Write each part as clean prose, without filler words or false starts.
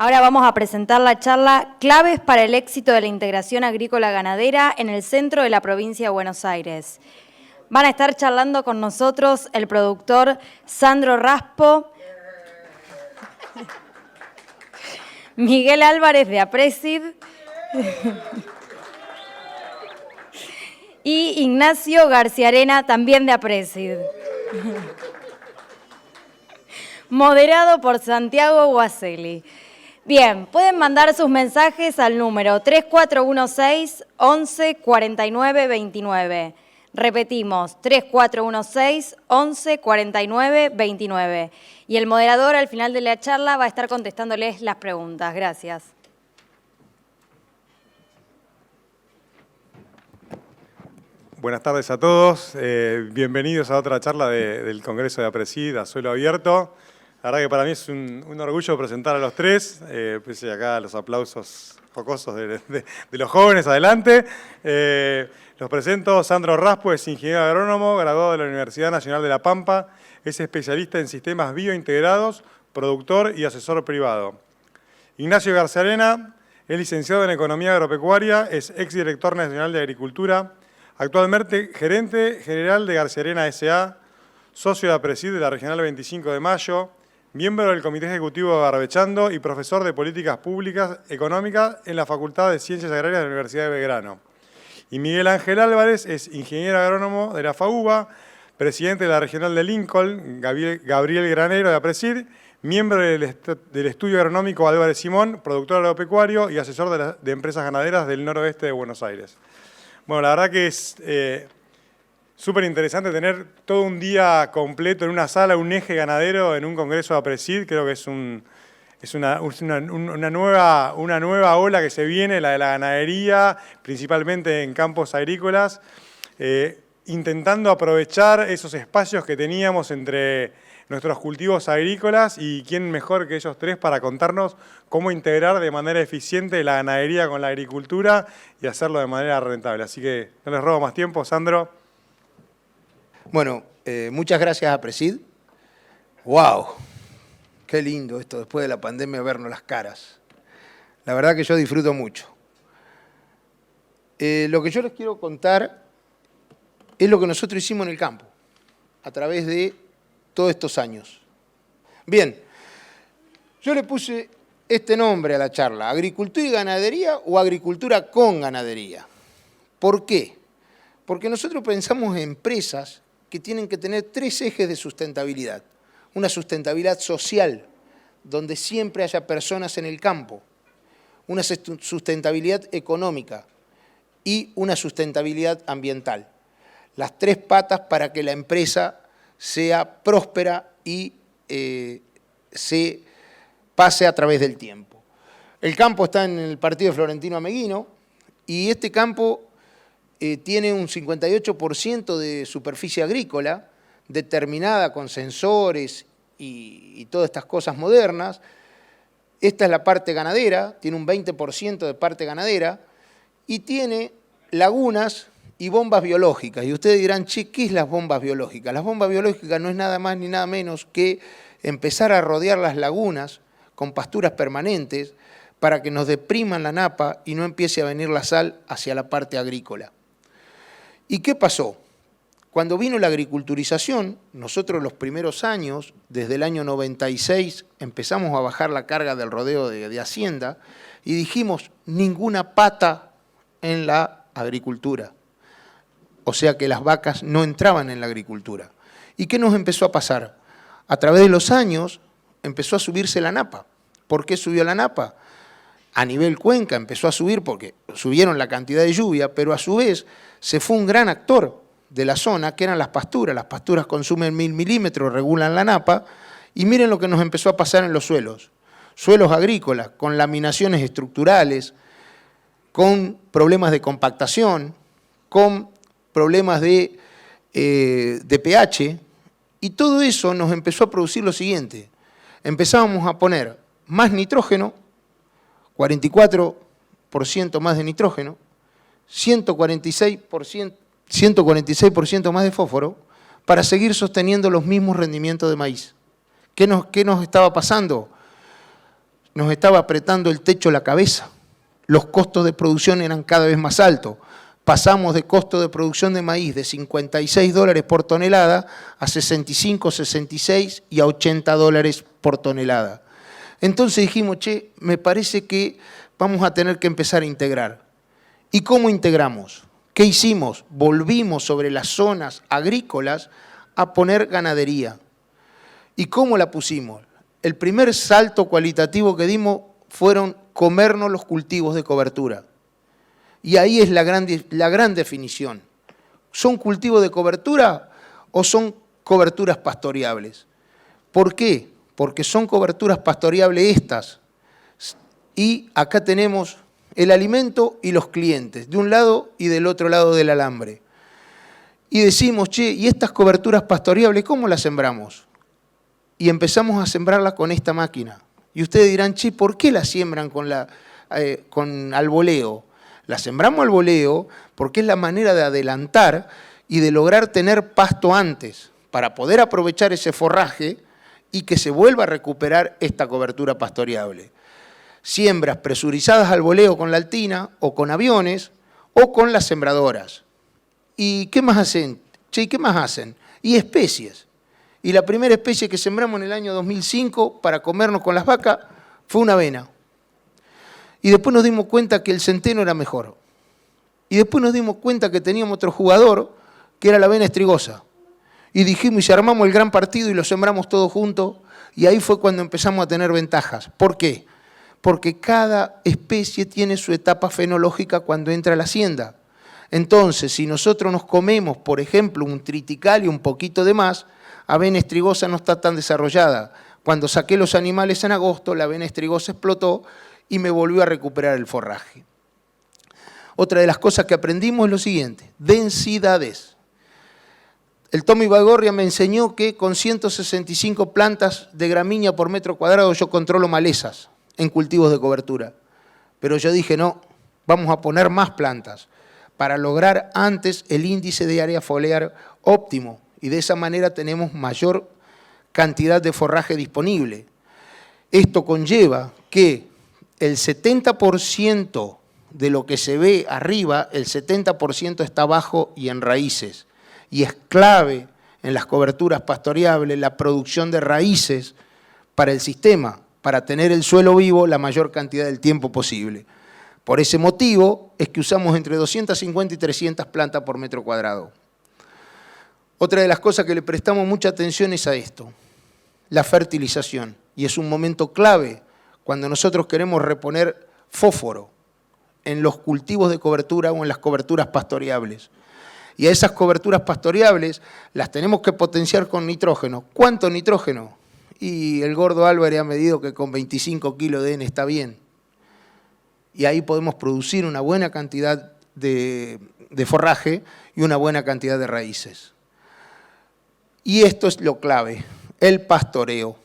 Ahora vamos a presentar la charla Claves para el éxito de la integración agrícola ganadera en el centro de la provincia de Buenos Aires. Van a estar charlando con nosotros el productor Sandro Raspo, Miguel Álvarez de Apresid y Ignacio Garciarena, también de Apresid. Moderado por Santiago Guaselli. Bien, pueden mandar sus mensajes al número 3416 11 49 29. Repetimos, 3416 11 49 29. Y el moderador al final de la charla va a estar contestándoles las preguntas. Gracias. Buenas tardes a todos. Bienvenidos a otra charla del Congreso de Apresid a suelo abierto. La verdad que para mí es un orgullo presentar a los tres, pese acá los aplausos jocosos de los jóvenes, adelante. Los presento, Sandro Raspo es ingeniero agrónomo, graduado de la Universidad Nacional de La Pampa, es especialista en sistemas biointegrados, productor y asesor privado. Ignacio Garciarena es licenciado en Economía Agropecuaria, es exdirector nacional de Agricultura, actualmente gerente general de Garciarena S.A., socio de Apresid de la Regional 25 de Mayo, miembro del Comité Ejecutivo de Barbechando y profesor de Políticas Públicas Económicas en la Facultad de Ciencias Agrarias de la Universidad de Belgrano. Y Miguel Ángel Álvarez es ingeniero agrónomo de la FAUBA, presidente de la Regional de Lincoln, Gabriel Granero de Apresid, miembro del Estudio Agronómico Álvarez Simón, productor agropecuario y asesor de empresas ganaderas del noroeste de Buenos Aires. Bueno, la verdad que es súper interesante tener todo un día completo en una sala, un eje ganadero en un congreso de Apresid. Creo que es una nueva ola que se viene, la de la ganadería, principalmente en campos agrícolas, intentando aprovechar esos espacios que teníamos entre nuestros cultivos agrícolas y quién mejor que ellos tres para contarnos cómo integrar de manera eficiente la ganadería con la agricultura y hacerlo de manera rentable. Así que no les robo más tiempo, Sandro. Bueno, muchas gracias a Apresid. ¡Wow! Qué lindo esto, después de la pandemia, vernos las caras. La verdad que yo disfruto mucho. Lo que yo les quiero contar es lo que nosotros hicimos en el campo, a través de todos estos años. Bien, yo le puse este nombre a la charla, ¿agricultura y ganadería o agricultura con ganadería? ¿Por qué? Porque nosotros pensamos en empresas que tienen que tener tres ejes de sustentabilidad. Una sustentabilidad social, donde siempre haya personas en el campo. Una sustentabilidad económica y una sustentabilidad ambiental. Las tres patas para que la empresa sea próspera y se pase a través del tiempo. El campo está en el partido de Florentino Ameguino y este campo tiene un 58% de superficie agrícola, determinada con sensores y todas estas cosas modernas. Esta es la parte ganadera, tiene un 20% de parte ganadera y tiene lagunas y bombas biológicas. Y ustedes dirán, che, ¿qué es las bombas biológicas? Las bombas biológicas no es nada más ni nada menos que empezar a rodear las lagunas con pasturas permanentes para que nos depriman la napa y no empiece a venir la sal hacia la parte agrícola. ¿Y qué pasó? Cuando vino la agriculturización, nosotros los primeros años, desde el año 96, empezamos a bajar la carga del rodeo de Hacienda y dijimos, ninguna pata en la agricultura. O sea que las vacas no entraban en la agricultura. ¿Y qué nos empezó a pasar? A través de los años empezó a subirse la napa. ¿Por qué subió la napa? A nivel cuenca empezó a subir porque subieron la cantidad de lluvia, pero a su vez se fue un gran actor de la zona, que eran las pasturas. Las pasturas consumen 1000 milímetros, regulan la napa, y miren lo que nos empezó a pasar en los suelos. Suelos agrícolas, con laminaciones estructurales, con problemas de compactación, con problemas de pH, y todo eso nos empezó a producir lo siguiente. Empezábamos a poner más nitrógeno, 44% más de nitrógeno, 146% más de fósforo, para seguir sosteniendo los mismos rendimientos de maíz. ¿Qué nos estaba pasando? nos estaba apretando el techo la cabeza. Los costos de producción eran cada vez más altos. Pasamos de costo de producción de maíz de $56 por tonelada a 65, 66 y a $80 por tonelada. Entonces dijimos, che, me parece que vamos a tener que empezar a integrar. ¿Y cómo integramos? ¿Qué hicimos? Volvimos sobre las zonas agrícolas a poner ganadería. ¿Y cómo la pusimos? El primer salto cualitativo que dimos fueron comernos los cultivos de cobertura. Y ahí es la gran definición. ¿Son cultivos de cobertura o son coberturas pastoreables? ¿Por qué? Porque son coberturas pastoreables estas. Y acá tenemos el alimento y los clientes, de un lado y del otro lado del alambre. Y decimos, che, ¿y estas coberturas pastoreables cómo las sembramos? Y empezamos a sembrarlas con esta máquina. Y ustedes dirán, che, ¿por qué la siembran con al voleo? La sembramos al voleo porque es la manera de adelantar y de lograr tener pasto antes para poder aprovechar ese forraje y que se vuelva a recuperar esta cobertura pastoreable. Siembras presurizadas al voleo con la altina o con aviones o con las sembradoras. ¿Y qué más hacen? Che, ¿y qué más hacen? Y especies. Y la primera especie que sembramos en el año 2005 para comernos con las vacas fue una avena. Y después nos dimos cuenta que el centeno era mejor. Y después nos dimos cuenta que teníamos otro jugador, que era la avena estrigosa. Y dijimos, y armamos el gran partido y lo sembramos todos juntos, y ahí fue cuando empezamos a tener ventajas. ¿Por qué? Porque cada especie tiene su etapa fenológica cuando entra a la hacienda. Entonces, si nosotros nos comemos, por ejemplo, un tritical y un poquito de más, avena estrigosa no está tan desarrollada. Cuando saqué los animales en agosto, la avena estrigosa explotó y me volvió a recuperar el forraje. Otra de las cosas que aprendimos es lo siguiente, densidades. El Tommy Baigorria me enseñó que con 165 plantas de gramínea por metro cuadrado yo controlo malezas en cultivos de cobertura. Pero yo dije, no, vamos a poner más plantas para lograr antes el índice de área foliar óptimo y de esa manera tenemos mayor cantidad de forraje disponible. Esto conlleva que el 70% de lo que se ve arriba, el 70% está abajo y en raíces. Y es clave en las coberturas pastoreables la producción de raíces para el sistema, para tener el suelo vivo la mayor cantidad del tiempo posible. Por ese motivo es que usamos entre 250 y 300 plantas por metro cuadrado. Otra de las cosas que le prestamos mucha atención es a esto, la fertilización. Y es un momento clave cuando nosotros queremos reponer fósforo en los cultivos de cobertura o en las coberturas pastoreables. Y a esas coberturas pastoreables las tenemos que potenciar con nitrógeno. ¿Cuánto nitrógeno? Y el gordo Álvarez ha medido que con 25 kilos de N está bien. Y ahí podemos producir una buena cantidad de forraje y una buena cantidad de raíces. Y esto es lo clave, el pastoreo.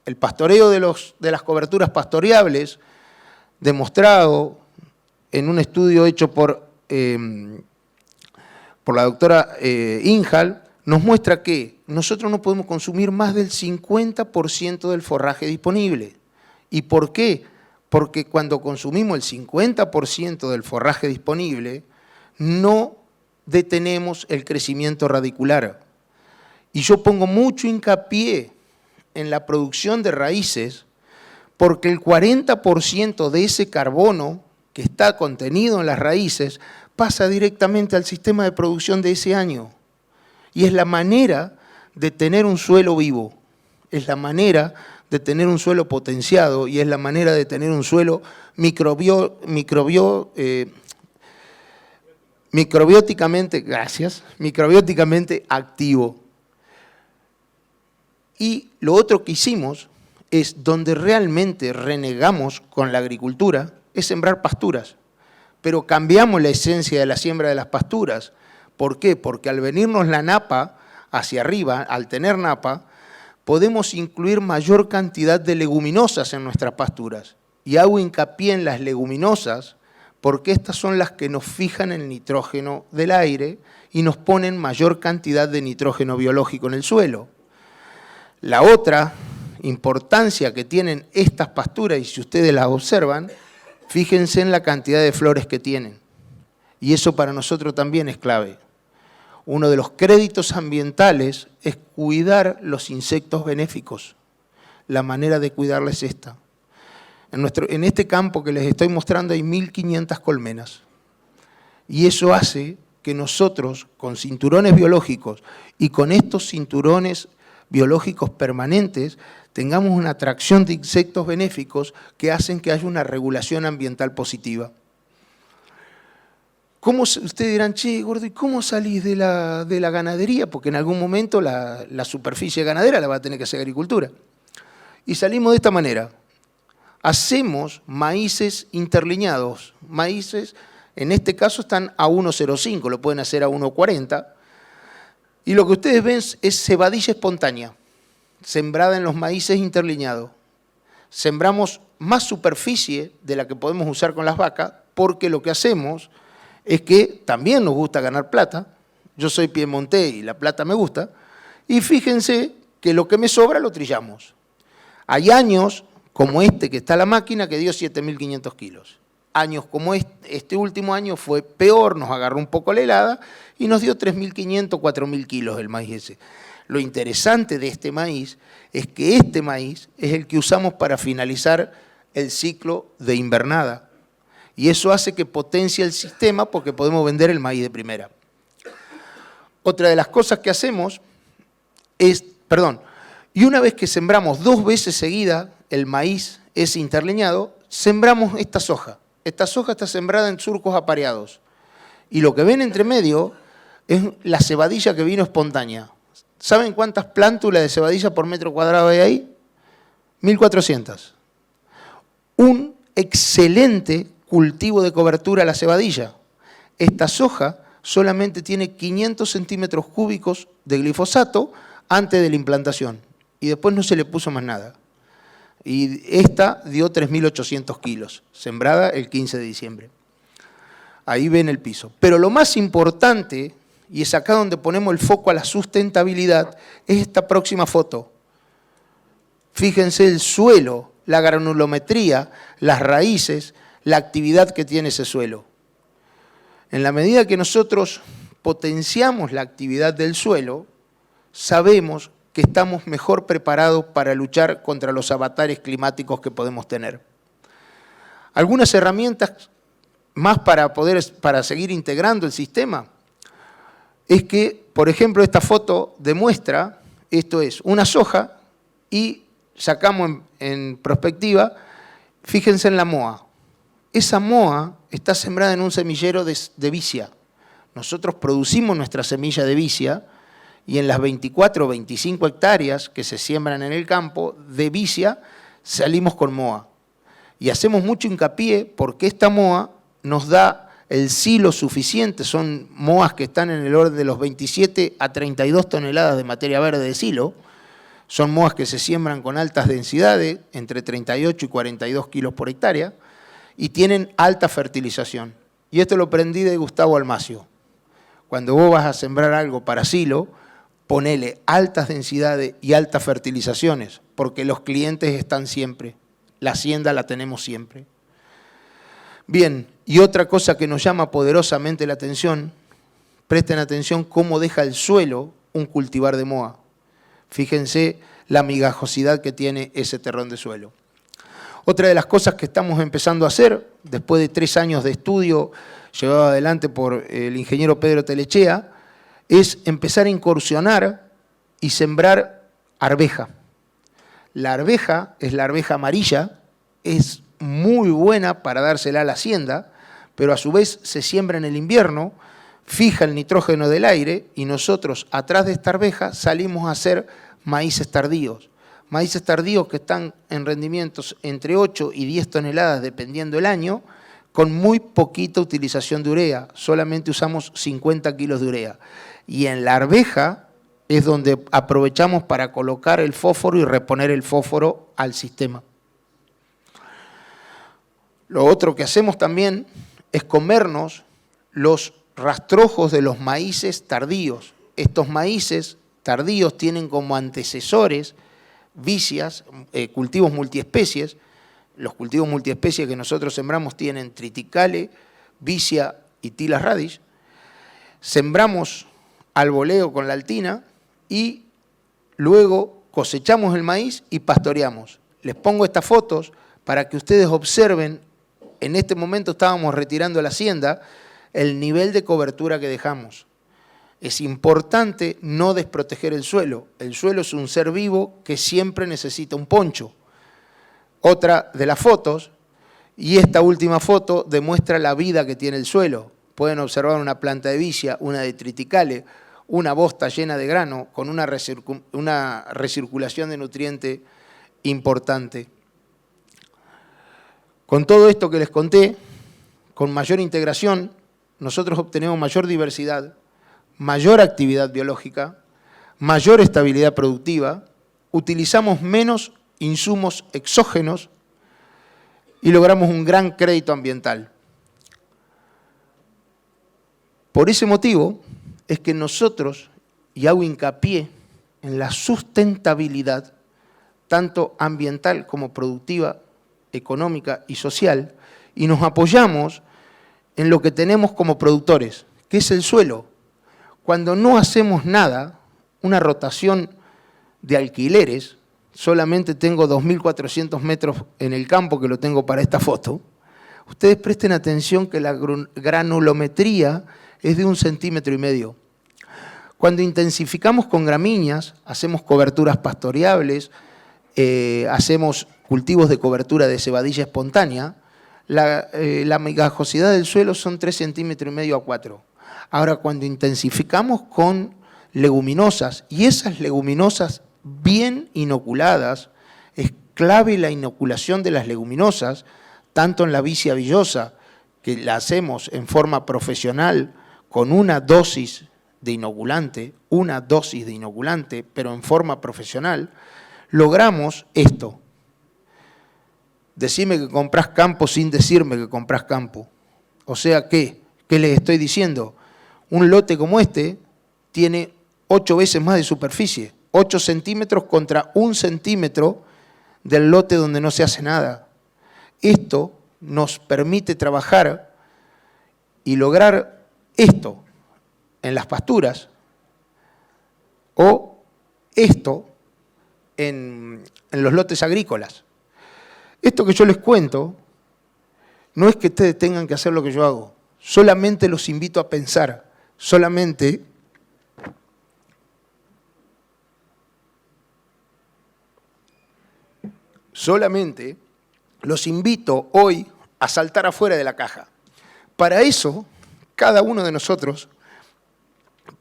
El pastoreo de las coberturas pastoreables, demostrado en un estudio hecho por la doctora Injal, nos muestra que nosotros no podemos consumir más del 50% del forraje disponible. ¿Y por qué? Porque cuando consumimos el 50% del forraje disponible, no detenemos el crecimiento radicular. Y yo pongo mucho hincapié en la producción de raíces, porque el 40% de ese carbono que está contenido en las raíces pasa directamente al sistema de producción de ese año. Y es la manera de tener un suelo vivo, es la manera de tener un suelo potenciado y es la manera de tener un suelo microbióticamente activo. Y lo otro que hicimos es donde realmente renegamos con la agricultura, es sembrar pasturas. Pero cambiamos la esencia de la siembra de las pasturas. ¿Por qué? Porque al venirnos la napa hacia arriba, al tener napa, podemos incluir mayor cantidad de leguminosas en nuestras pasturas. Y hago hincapié en las leguminosas porque estas son las que nos fijan el nitrógeno del aire y nos ponen mayor cantidad de nitrógeno biológico en el suelo. La otra importancia que tienen estas pasturas, y si ustedes las observan, fíjense en la cantidad de flores que tienen. Y eso para nosotros también es clave. Uno de los créditos ambientales es cuidar los insectos benéficos. La manera de cuidarles es esta. En este campo que les estoy mostrando hay 1.500 colmenas. Y eso hace que nosotros, con cinturones biológicos y con estos cinturones biológicos permanentes, tengamos una atracción de insectos benéficos que hacen que haya una regulación ambiental positiva. Ustedes dirán, che, gordo, ¿y cómo salís de la ganadería? Porque en algún momento la superficie ganadera la va a tener que hacer agricultura. Y salimos de esta manera. Hacemos maíces interlineados. Maíces, en este caso, están a 1,05, lo pueden hacer a 1,40. Y lo que ustedes ven es cebadilla espontánea, sembrada en los maíces interlineados. Sembramos más superficie de la que podemos usar con las vacas, porque lo que hacemos es que también nos gusta ganar plata. Yo soy piemontés y la plata me gusta. Y fíjense que lo que me sobra lo trillamos. Hay años como este que está la máquina que dio 7.500 kilos. Años como este último año fue peor, nos agarró un poco la helada y nos dio 3.500, 4.000 kilos el maíz ese. Lo interesante de este maíz es que este maíz es el que usamos para finalizar el ciclo de invernada. Y eso hace que potencie el sistema porque podemos vender el maíz de primera. Otra de las cosas que hacemos es, y una vez que sembramos 2 veces seguida el maíz ese interlineado, sembramos esta soja. Esta soja está sembrada en surcos apareados. Y lo que ven entre medio es la cebadilla que vino espontánea. ¿Saben cuántas plántulas de cebadilla por metro cuadrado hay ahí? 1.400. Un excelente cultivo de cobertura a la cebadilla. Esta soja solamente tiene 500 centímetros cúbicos de glifosato antes de la implantación y después no se le puso más nada. Y esta dio 3.800 kilos, sembrada el 15 de diciembre. Ahí ven el piso. Pero lo más importante, y es acá donde ponemos el foco a la sustentabilidad, es esta próxima foto. Fíjense el suelo, la granulometría, las raíces, la actividad que tiene ese suelo. En la medida que nosotros potenciamos la actividad del suelo, sabemos que estamos mejor preparados para luchar contra los avatares climáticos que podemos tener. Algunas herramientas más para seguir integrando el sistema es que, por ejemplo, esta foto demuestra, esto es una soja y sacamos en perspectiva, fíjense en la moa. Esa moa está sembrada en un semillero de vicia. Nosotros producimos nuestra semilla de vicia y en las 24 o 25 hectáreas que se siembran en el campo de vicia salimos con moa. Y hacemos mucho hincapié porque esta moa nos da el silo suficiente. Son moas que están en el orden de los 27 a 32 toneladas de materia verde de silo. Son moas que se siembran con altas densidades, entre 38 y 42 kilos por hectárea, y tienen alta fertilización. Y esto lo aprendí de Gustavo Almacio. Cuando vos vas a sembrar algo para silo, ponele altas densidades y altas fertilizaciones, porque los clientes están siempre, la hacienda la tenemos siempre. Bien, y otra cosa que nos llama poderosamente la atención, presten atención cómo deja el suelo un cultivar de moa. Fíjense la migajosidad que tiene ese terrón de suelo. Otra de las cosas que estamos empezando a hacer, después de 3 años de estudio llevado adelante por el ingeniero Pedro Telechea, es empezar a incursionar y sembrar arveja. La arveja es la arveja amarilla, es muy buena para dársela a la hacienda, pero a su vez se siembra en el invierno, fija el nitrógeno del aire y nosotros atrás de esta arveja salimos a hacer maíces tardíos. Maíces tardíos que están en rendimientos entre 8 y 10 toneladas dependiendo el año, con muy poquita utilización de urea, solamente usamos 50 kilos de urea. Y en la arveja es donde aprovechamos para colocar el fósforo y reponer el fósforo al sistema. Lo otro que hacemos también es comernos los rastrojos de los maíces tardíos. Estos maíces tardíos tienen como antecesores vicias, cultivos multiespecies. Los cultivos multiespecies que nosotros sembramos tienen triticale, vicia y tilas radish. Sembramos al voleo con la altina y luego cosechamos el maíz y pastoreamos. Les pongo estas fotos para que ustedes observen, en este momento estábamos retirando la hacienda, el nivel de cobertura que dejamos. Es importante no desproteger el suelo. El suelo es un ser vivo que siempre necesita un poncho. Otra de las fotos, y esta última foto demuestra la vida que tiene el suelo. Pueden observar una planta de vicia, una de triticale, una bosta llena de grano con una recirculación de nutriente importante. Con todo esto que les conté, con mayor integración, nosotros obtenemos mayor diversidad, mayor actividad biológica, mayor estabilidad productiva, utilizamos menos insumos exógenos y logramos un gran crédito ambiental. Por ese motivo es que nosotros, y hago hincapié en la sustentabilidad, tanto ambiental como productiva, económica y social, y nos apoyamos en lo que tenemos como productores, que es el suelo. Cuando no hacemos nada, una rotación de alquileres, solamente tengo 2.400 metros en el campo, que lo tengo para esta foto, ustedes presten atención que la granulometría es de 1,5 centímetros. Cuando intensificamos con gramíneas, hacemos coberturas pastoreables, hacemos cultivos de cobertura de cebadilla espontánea, la megajosidad del suelo son 3,5 centímetros a 4. Ahora, cuando intensificamos con leguminosas, y esas leguminosas bien inoculadas, es clave la inoculación de las leguminosas, tanto en la vicia villosa, que la hacemos en forma profesional, con una dosis de inoculante, pero en forma profesional, logramos esto. Decime que comprás campo sin decirme que comprás campo. O sea, ¿qué les estoy diciendo? Un lote como este tiene 8 veces más de superficie, 8 centímetros contra 1 centímetro del lote donde no se hace nada. Esto nos permite trabajar y lograr esto en las pasturas o esto en los lotes agrícolas. Esto que yo les cuento no es que ustedes tengan que hacer lo que yo hago, solamente los invito a pensar, solamente los invito hoy a saltar afuera de la caja. Para eso, cada uno de nosotros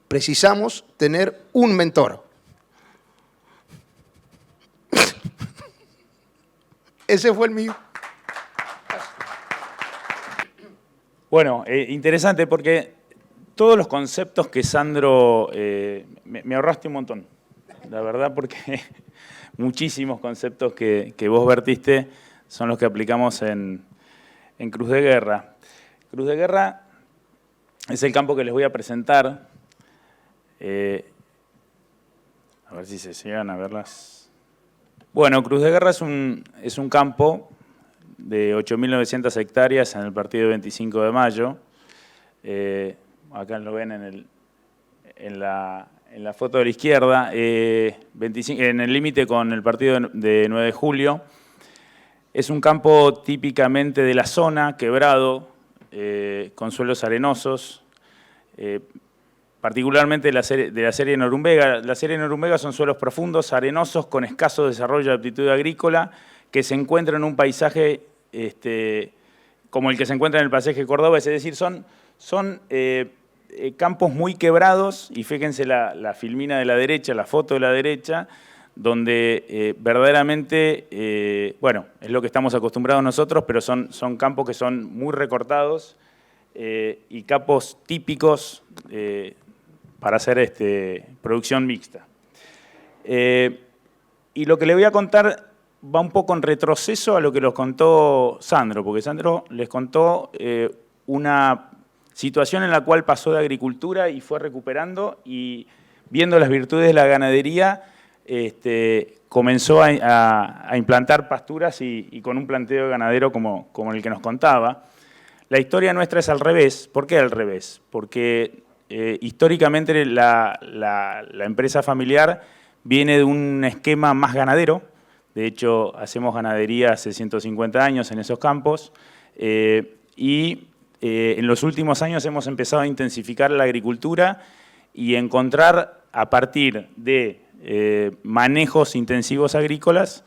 precisamos tener un mentor. Ese fue el mío. Bueno, interesante porque todos los conceptos que Sandro, me ahorraste un montón, la verdad, porque muchísimos conceptos que vos vertiste son los que aplicamos en Cruz de Guerra. Cruz de Guerra es el campo que les voy a presentar. A ver si se llegan a verlas. Bueno, Cruz de Guerra es un campo de 8.900 hectáreas en el partido 25 de mayo. Acá lo ven en la foto de la izquierda, en el límite con el partido de 9 de julio. Es un campo típicamente de la zona, quebrado, con suelos arenosos, particularmente de la serie Norumbega. La serie Norumbega son suelos profundos, arenosos, con escaso desarrollo de aptitud agrícola, que se encuentran en un paisaje como el que se encuentra en el paisaje cordobés, es decir, son campos muy quebrados, y fíjense la filmina de la derecha, la foto de la derecha, donde verdaderamente, bueno, es lo que estamos acostumbrados nosotros, pero son campos que son muy recortados y campos típicos para hacer producción mixta. Y lo que le voy a contar va un poco en retroceso a lo que los contó Sandro, porque Sandro les contó una situación en la cual pasó de agricultura y fue recuperando y viendo las virtudes de la ganadería comenzó a implantar pasturas y con un planteo ganadero como el que nos contaba. La historia nuestra es al revés. ¿Por qué al revés? Porque históricamente la empresa familiar viene de un esquema más ganadero. De hecho, hacemos ganadería hace 150 años en esos campos. En los últimos años hemos empezado a intensificar la agricultura y encontrar a partir de manejos intensivos agrícolas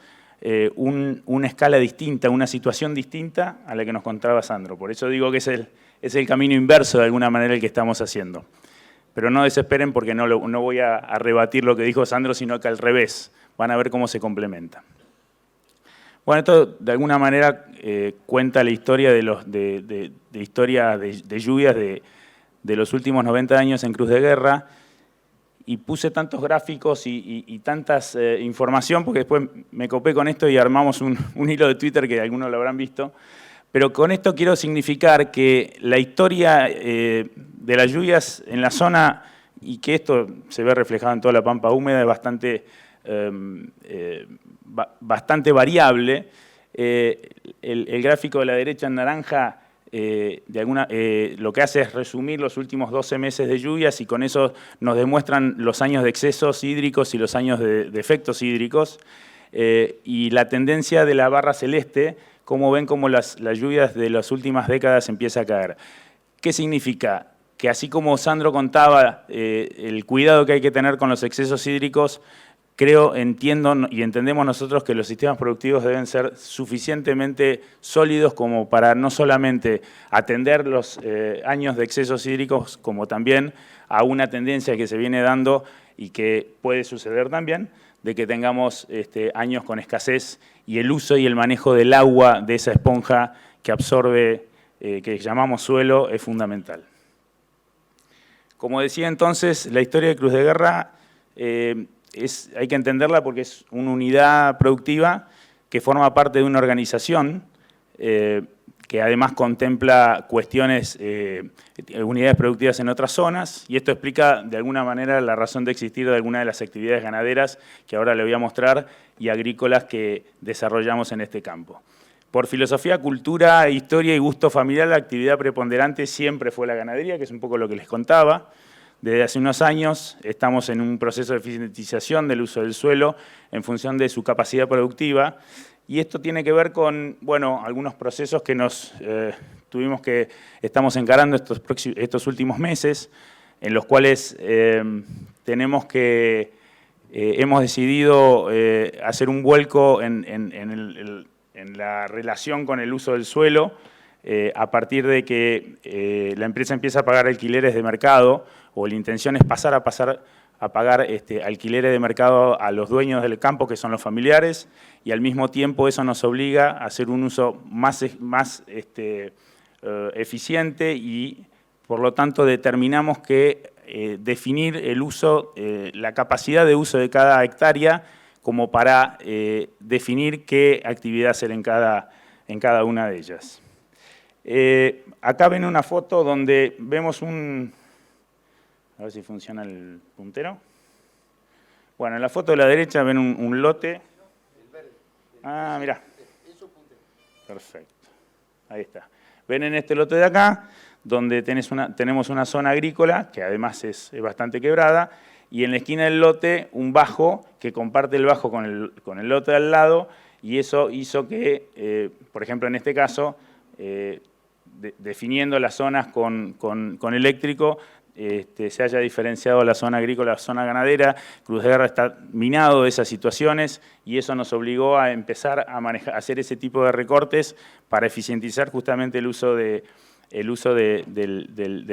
una escala distinta, una situación distinta a la que nos contaba Sandro. Por eso digo que es el camino inverso de alguna manera el que estamos haciendo. Pero no desesperen porque no voy a rebatir lo que dijo Sandro, sino que al revés. Van a ver cómo se complementa. Bueno, esto de alguna manera cuenta la historia de lluvias de los últimos 90 años en Cruz de Guerra. Y puse tantos gráficos y tantas información, porque después me copé con esto y armamos un hilo de Twitter que algunos lo habrán visto. Pero con esto quiero significar que la historia de las lluvias en la zona, y que esto se ve reflejado en toda la pampa húmeda, es bastante variable. El gráfico de la derecha en naranja lo que hace es resumir los últimos 12 meses de lluvias y con eso nos demuestran los años de excesos hídricos y los años de efectos hídricos. Y la tendencia de la barra celeste, como ven como las lluvias de las últimas décadas empieza a caer. ¿Qué significa? Que así como Sandro contaba el cuidado que hay que tener con los excesos hídricos, entiendo y entendemos nosotros que los sistemas productivos deben ser suficientemente sólidos como para no solamente atender los años de excesos hídricos, como también a una tendencia que se viene dando y que puede suceder también, de que tengamos años con escasez y el uso y el manejo del agua de esa esponja que absorbe, que llamamos suelo, es fundamental. Como decía entonces, la historia de Cruz de Guerra hay que entenderla porque es una unidad productiva que forma parte de una organización que además contempla cuestiones, unidades productivas en otras zonas, y esto explica de alguna manera la razón de existir de algunas de las actividades ganaderas que ahora le voy a mostrar y agrícolas que desarrollamos en este campo. Por filosofía, cultura, historia y gusto familiar, la actividad preponderante siempre fue la ganadería, que es un poco lo que les contaba. Desde hace unos años estamos en un proceso de eficientización del uso del suelo en función de su capacidad productiva y esto tiene que ver con, bueno, algunos procesos que estamos encarando estos últimos meses, en los cuales hemos decidido hacer un vuelco en la relación con el uso del suelo a partir de que la empresa empieza a pagar alquileres de mercado, o la intención es pasar a pagar alquileres de mercado a los dueños del campo, que son los familiares, y al mismo tiempo eso nos obliga a hacer un uso más eficiente y, por lo tanto, determinamos que definir el uso, la capacidad de uso de cada hectárea como para definir qué actividad hacer en cada una de ellas. Acá ven una foto donde vemos a ver si funciona el puntero. Bueno, en la foto de la derecha ven un lote. Ah, mirá. Perfecto. Ahí está. Ven en este lote de acá, donde tenemos una zona agrícola, que además es bastante quebrada, y en la esquina del lote un bajo, que comparte el bajo con el lote de al lado, y eso hizo que, por ejemplo, en este caso, definiendo las zonas con eléctrico, se haya diferenciado la zona agrícola, la zona ganadera. Cruz de Guerra está minado de esas situaciones y eso nos obligó a empezar a hacer ese tipo de recortes para eficientizar justamente el uso del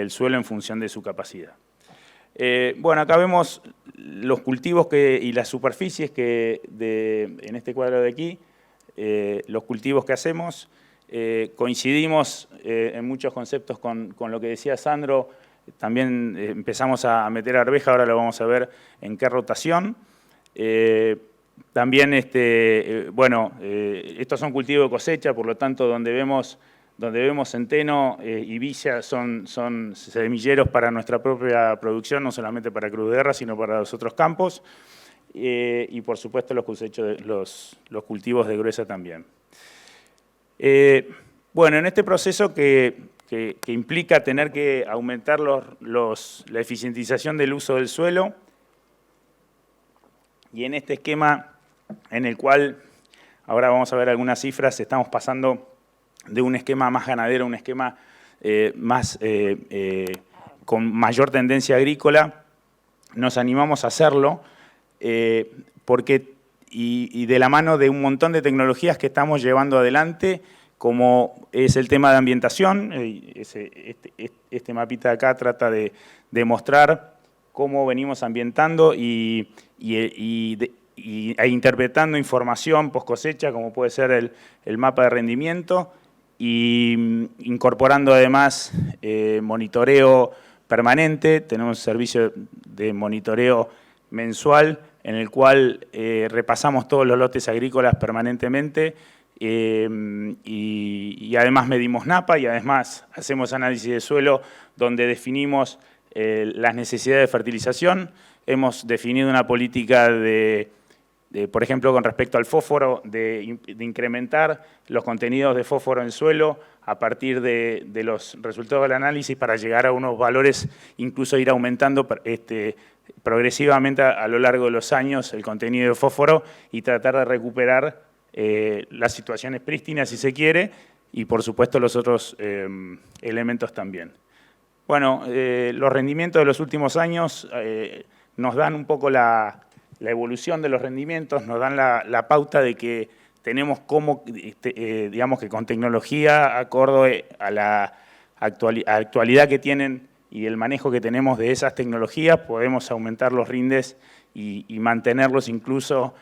suelo en función de su capacidad. Bueno, acá vemos los cultivos y las superficies en este cuadro de aquí, los cultivos que hacemos. Coincidimos en muchos conceptos con lo que decía Sandro. También empezamos a meter arveja, ahora lo vamos a ver en qué rotación. También, estos son cultivos de cosecha, por lo tanto, donde vemos centeno y villa son semilleros para nuestra propia producción, no solamente para Cruz de Guerra, sino para los otros campos. y por supuesto los cultivos de gruesa también. Bueno, en este proceso que implica tener que aumentar la eficientización del uso del suelo, y en este esquema en el cual, ahora vamos a ver algunas cifras, estamos pasando de un esquema más ganadero a un esquema con mayor tendencia agrícola, nos animamos a hacerlo porque de la mano de un montón de tecnologías que estamos llevando adelante, como es el tema de ambientación. Este mapita de acá trata de mostrar cómo venimos ambientando e interpretando información post cosecha, como puede ser el mapa de rendimiento, y incorporando además monitoreo permanente. Tenemos un servicio de monitoreo mensual en el cual repasamos todos los lotes agrícolas permanentemente, y además medimos NAPA y además hacemos análisis de suelo donde definimos las necesidades de fertilización. Hemos definido una política por ejemplo, con respecto al fósforo, de incrementar los contenidos de fósforo en suelo a partir de los resultados del análisis para llegar a unos valores, incluso ir aumentando progresivamente a lo largo de los años el contenido de fósforo y tratar de recuperar las situaciones prístinas, si se quiere, y por supuesto los otros elementos también. Bueno, los rendimientos de los últimos años nos dan un poco la evolución de los rendimientos, nos dan la pauta de que tenemos cómo, digamos que con tecnología acorde a la actualidad que tienen y el manejo que tenemos de esas tecnologías, podemos aumentar los rindes y mantenerlos incluso,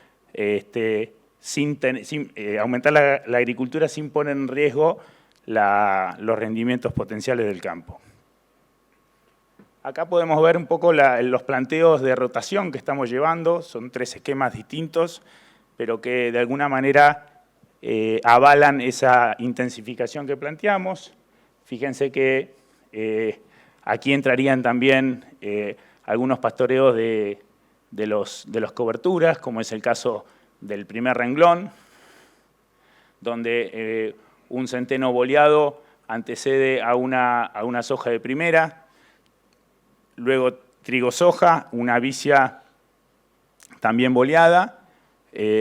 aumentar la agricultura sin poner en riesgo los rendimientos potenciales del campo. Acá podemos ver un poco los planteos de rotación que estamos llevando. Son 3 esquemas distintos, pero que de alguna manera avalan esa intensificación que planteamos. Fíjense que aquí entrarían también algunos pastoreos de los coberturas, como es el caso del primer renglón, donde un centeno boleado antecede a una soja de primera. Luego trigo soja, una vicia también boleada,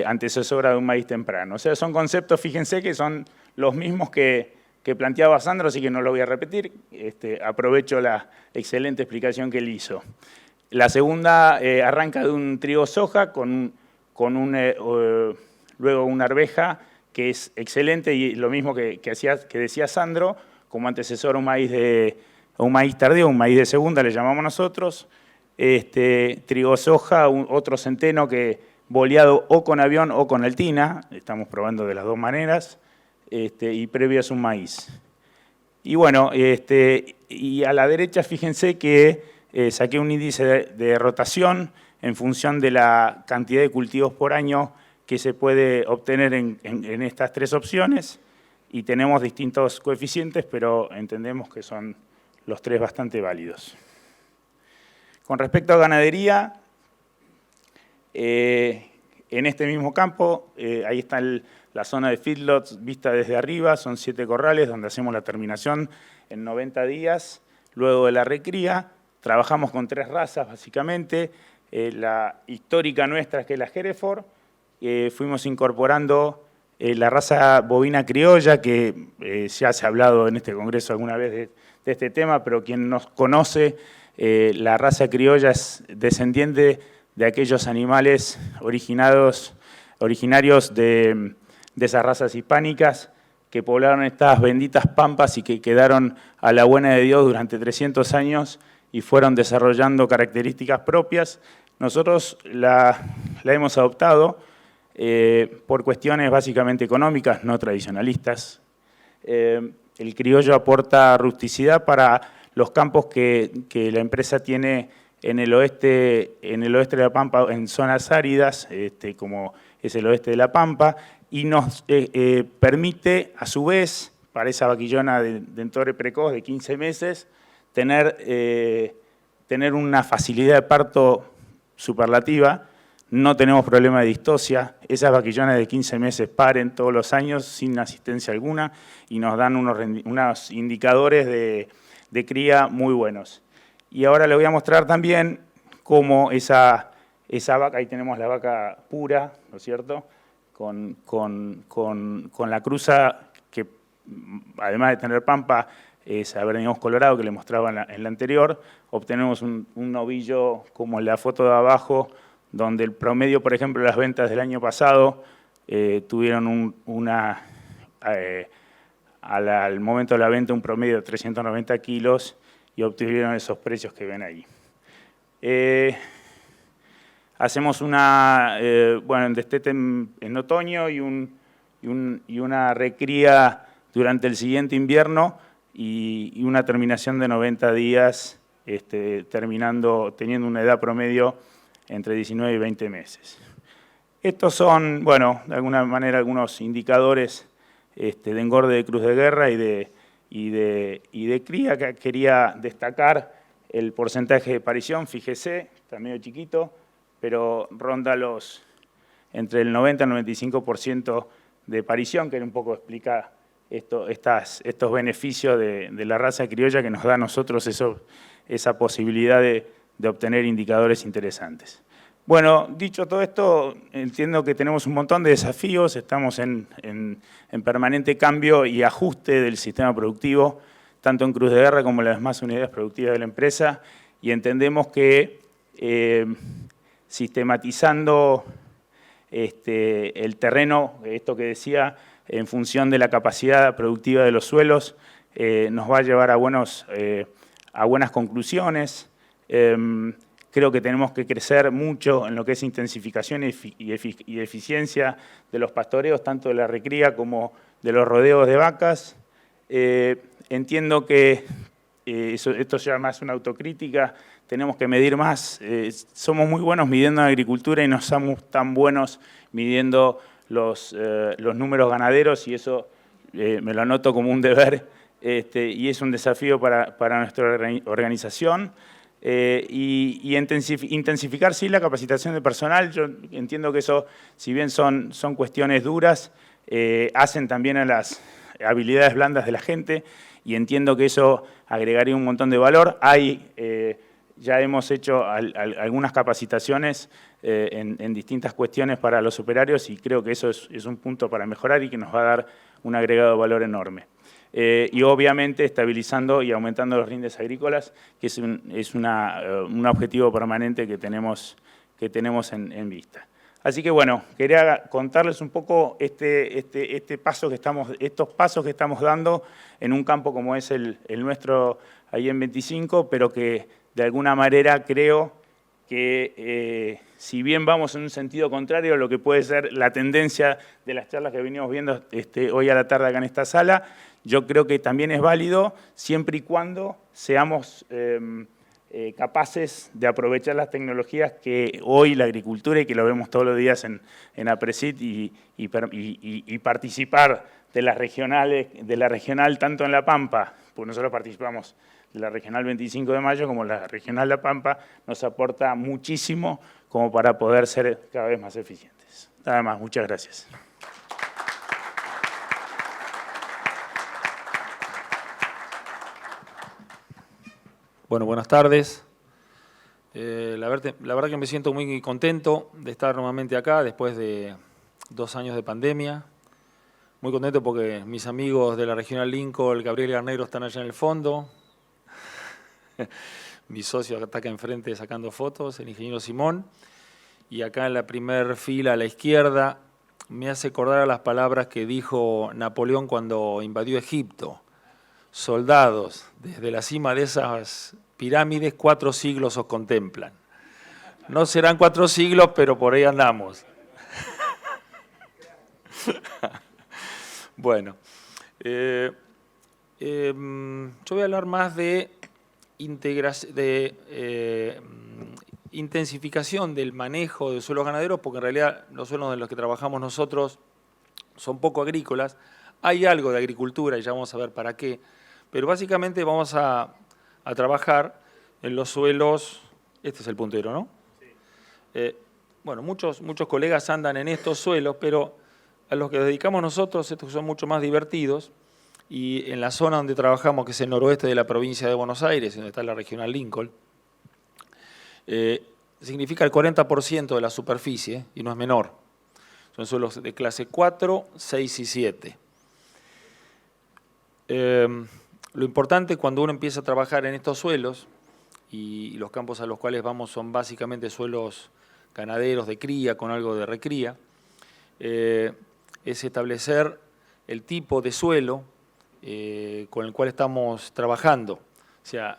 antecesora de un maíz temprano. O sea, son conceptos, fíjense, que son los mismos que planteaba Sandro, así que no lo voy a repetir. Aprovecho la excelente explicación que él hizo. La segunda arranca de un trigo soja luego una arveja, que es excelente, y lo mismo que decía Sandro, como antecesor a un maíz tardío, un maíz de segunda le llamamos nosotros. Trigo soja, otro centeno que boleado o con avión o con altina, estamos probando de las dos maneras, y previo es un maíz. Y bueno, y a la derecha fíjense que saqué un índice de rotación en función de la cantidad de cultivos por año que se puede obtener en estas 3 opciones, y tenemos distintos coeficientes, pero entendemos que son los 3 bastante válidos. Con respecto a ganadería, en este mismo campo, ahí está la zona de feedlots vista desde arriba, son 7 corrales donde hacemos la terminación en 90 días. Luego de la recría, trabajamos con 3 razas básicamente, la histórica nuestra, que es la Hereford, fuimos incorporando la raza bovina criolla, que ya se ha hablado en este congreso alguna vez de este tema, pero quien nos conoce, la raza criolla es descendiente de aquellos animales originarios de esas razas hispánicas que poblaron estas benditas pampas y que quedaron a la buena de Dios durante 300 años y fueron desarrollando características propias. Nosotros la hemos adoptado por cuestiones básicamente económicas, no tradicionalistas. El criollo aporta rusticidad para los campos que la empresa tiene en el oeste de La Pampa, en zonas áridas, como es el oeste de La Pampa, y nos permite, a su vez, para esa vaquillona de entore precoz de 15 meses, tener una facilidad de parto superlativa. no tenemos problema de distosia, esas vaquillonas de 15 meses paren todos los años sin asistencia alguna y nos dan unos indicadores de cría muy buenos. Y ahora les voy a mostrar también cómo esa vaca, ahí tenemos la vaca pura, ¿no es cierto?, con la cruza que, además de tener pampa, es Aberdeen colorado que le mostraba en la anterior. Obtenemos un novillo como en la foto de abajo, donde el promedio, por ejemplo, de las ventas del año pasado tuvieron al momento de la venta un promedio de 390 kilos y obtuvieron esos precios que ven ahí. Hacemos una destete en otoño y una recría durante el siguiente invierno y una terminación de 90 días, teniendo una edad promedio entre 19 y 20 meses. Estos son, bueno, de alguna manera algunos indicadores de engorde de cruz de guerra y de cría, que quería destacar el porcentaje de parición, fíjese, está medio chiquito, pero ronda entre el 90 y el 95% de parición, que un poco explica estos beneficios de la raza criolla que nos da a nosotros esa posibilidad de obtener indicadores interesantes. Bueno, dicho todo esto, entiendo que tenemos un montón de desafíos, estamos en permanente cambio y ajuste del sistema productivo, tanto en Cruz de Guerra como en las demás unidades productivas de la empresa, y entendemos que sistematizando el terreno, esto que decía, en función de la capacidad productiva de los suelos, nos va a llevar a buenas conclusiones. Creo que tenemos que crecer mucho en lo que es intensificación y eficiencia de los pastoreos, tanto de la recría como de los rodeos de vacas. Entiendo que esto ya más una autocrítica, tenemos que medir más. Somos muy buenos midiendo en agricultura y no somos tan buenos midiendo los números ganaderos, y eso me lo anoto como un deber y es un desafío para nuestra organización. Y intensificar sí la capacitación de personal. Yo entiendo que eso, si bien son cuestiones duras, hacen también a las habilidades blandas de la gente, y entiendo que eso agregaría un montón de valor. Ya hemos hecho algunas capacitaciones en distintas cuestiones para los operarios, y creo que eso es un punto para mejorar y que nos va a dar un agregado de valor enorme. Y obviamente estabilizando y aumentando los rindes agrícolas, que es un objetivo permanente que tenemos en vista. Así que bueno, quería contarles un poco estos pasos que estamos dando en un campo como es el nuestro ahí en 25, pero que de alguna manera creo que si bien vamos en un sentido contrario a lo que puede ser la tendencia de las charlas que venimos viendo hoy a la tarde acá en esta sala, yo creo que también es válido siempre y cuando seamos capaces de aprovechar las tecnologías que hoy la agricultura, y que lo vemos todos los días en APRESID, y participar de las regionales, de la regional tanto en La Pampa, porque nosotros participamos de la regional 25 de mayo como la regional La Pampa, nos aporta muchísimo como para poder ser cada vez más eficientes. Nada más, muchas gracias. Bueno, buenas tardes. La verdad que me siento muy contento de estar nuevamente acá después de 2 años de pandemia. Muy contento porque mis amigos de la Regional Lincoln, Gabriel Garnero, están allá en el fondo. Mi socio está acá enfrente sacando fotos, el ingeniero Simón. Y acá en la primer fila a la izquierda me hace acordar a las palabras que dijo Napoleón cuando invadió Egipto. Soldados, desde la cima de esas pirámides, 4 siglos os contemplan. No serán 4 siglos, pero por ahí andamos. Bueno, yo voy a hablar más de intensificación del manejo de suelos ganaderos, porque en realidad los suelos en los que trabajamos nosotros son poco agrícolas. Hay algo de agricultura, y ya vamos a ver para qué, pero básicamente vamos a trabajar en los suelos. Este es el puntero, ¿no? Sí. bueno, muchos colegas andan en estos suelos, pero a los que dedicamos nosotros, estos son mucho más divertidos, y en la zona donde trabajamos, que es el noroeste de la provincia de Buenos Aires, donde está la regional Lincoln, significa el 40% de la superficie, y no es menor. Son suelos de clase 4, 6 y 7. Lo importante cuando uno empieza a trabajar en estos suelos, y los campos a los cuales vamos son básicamente suelos ganaderos de cría con algo de recría, es establecer el tipo de suelo con el cual estamos trabajando. O sea,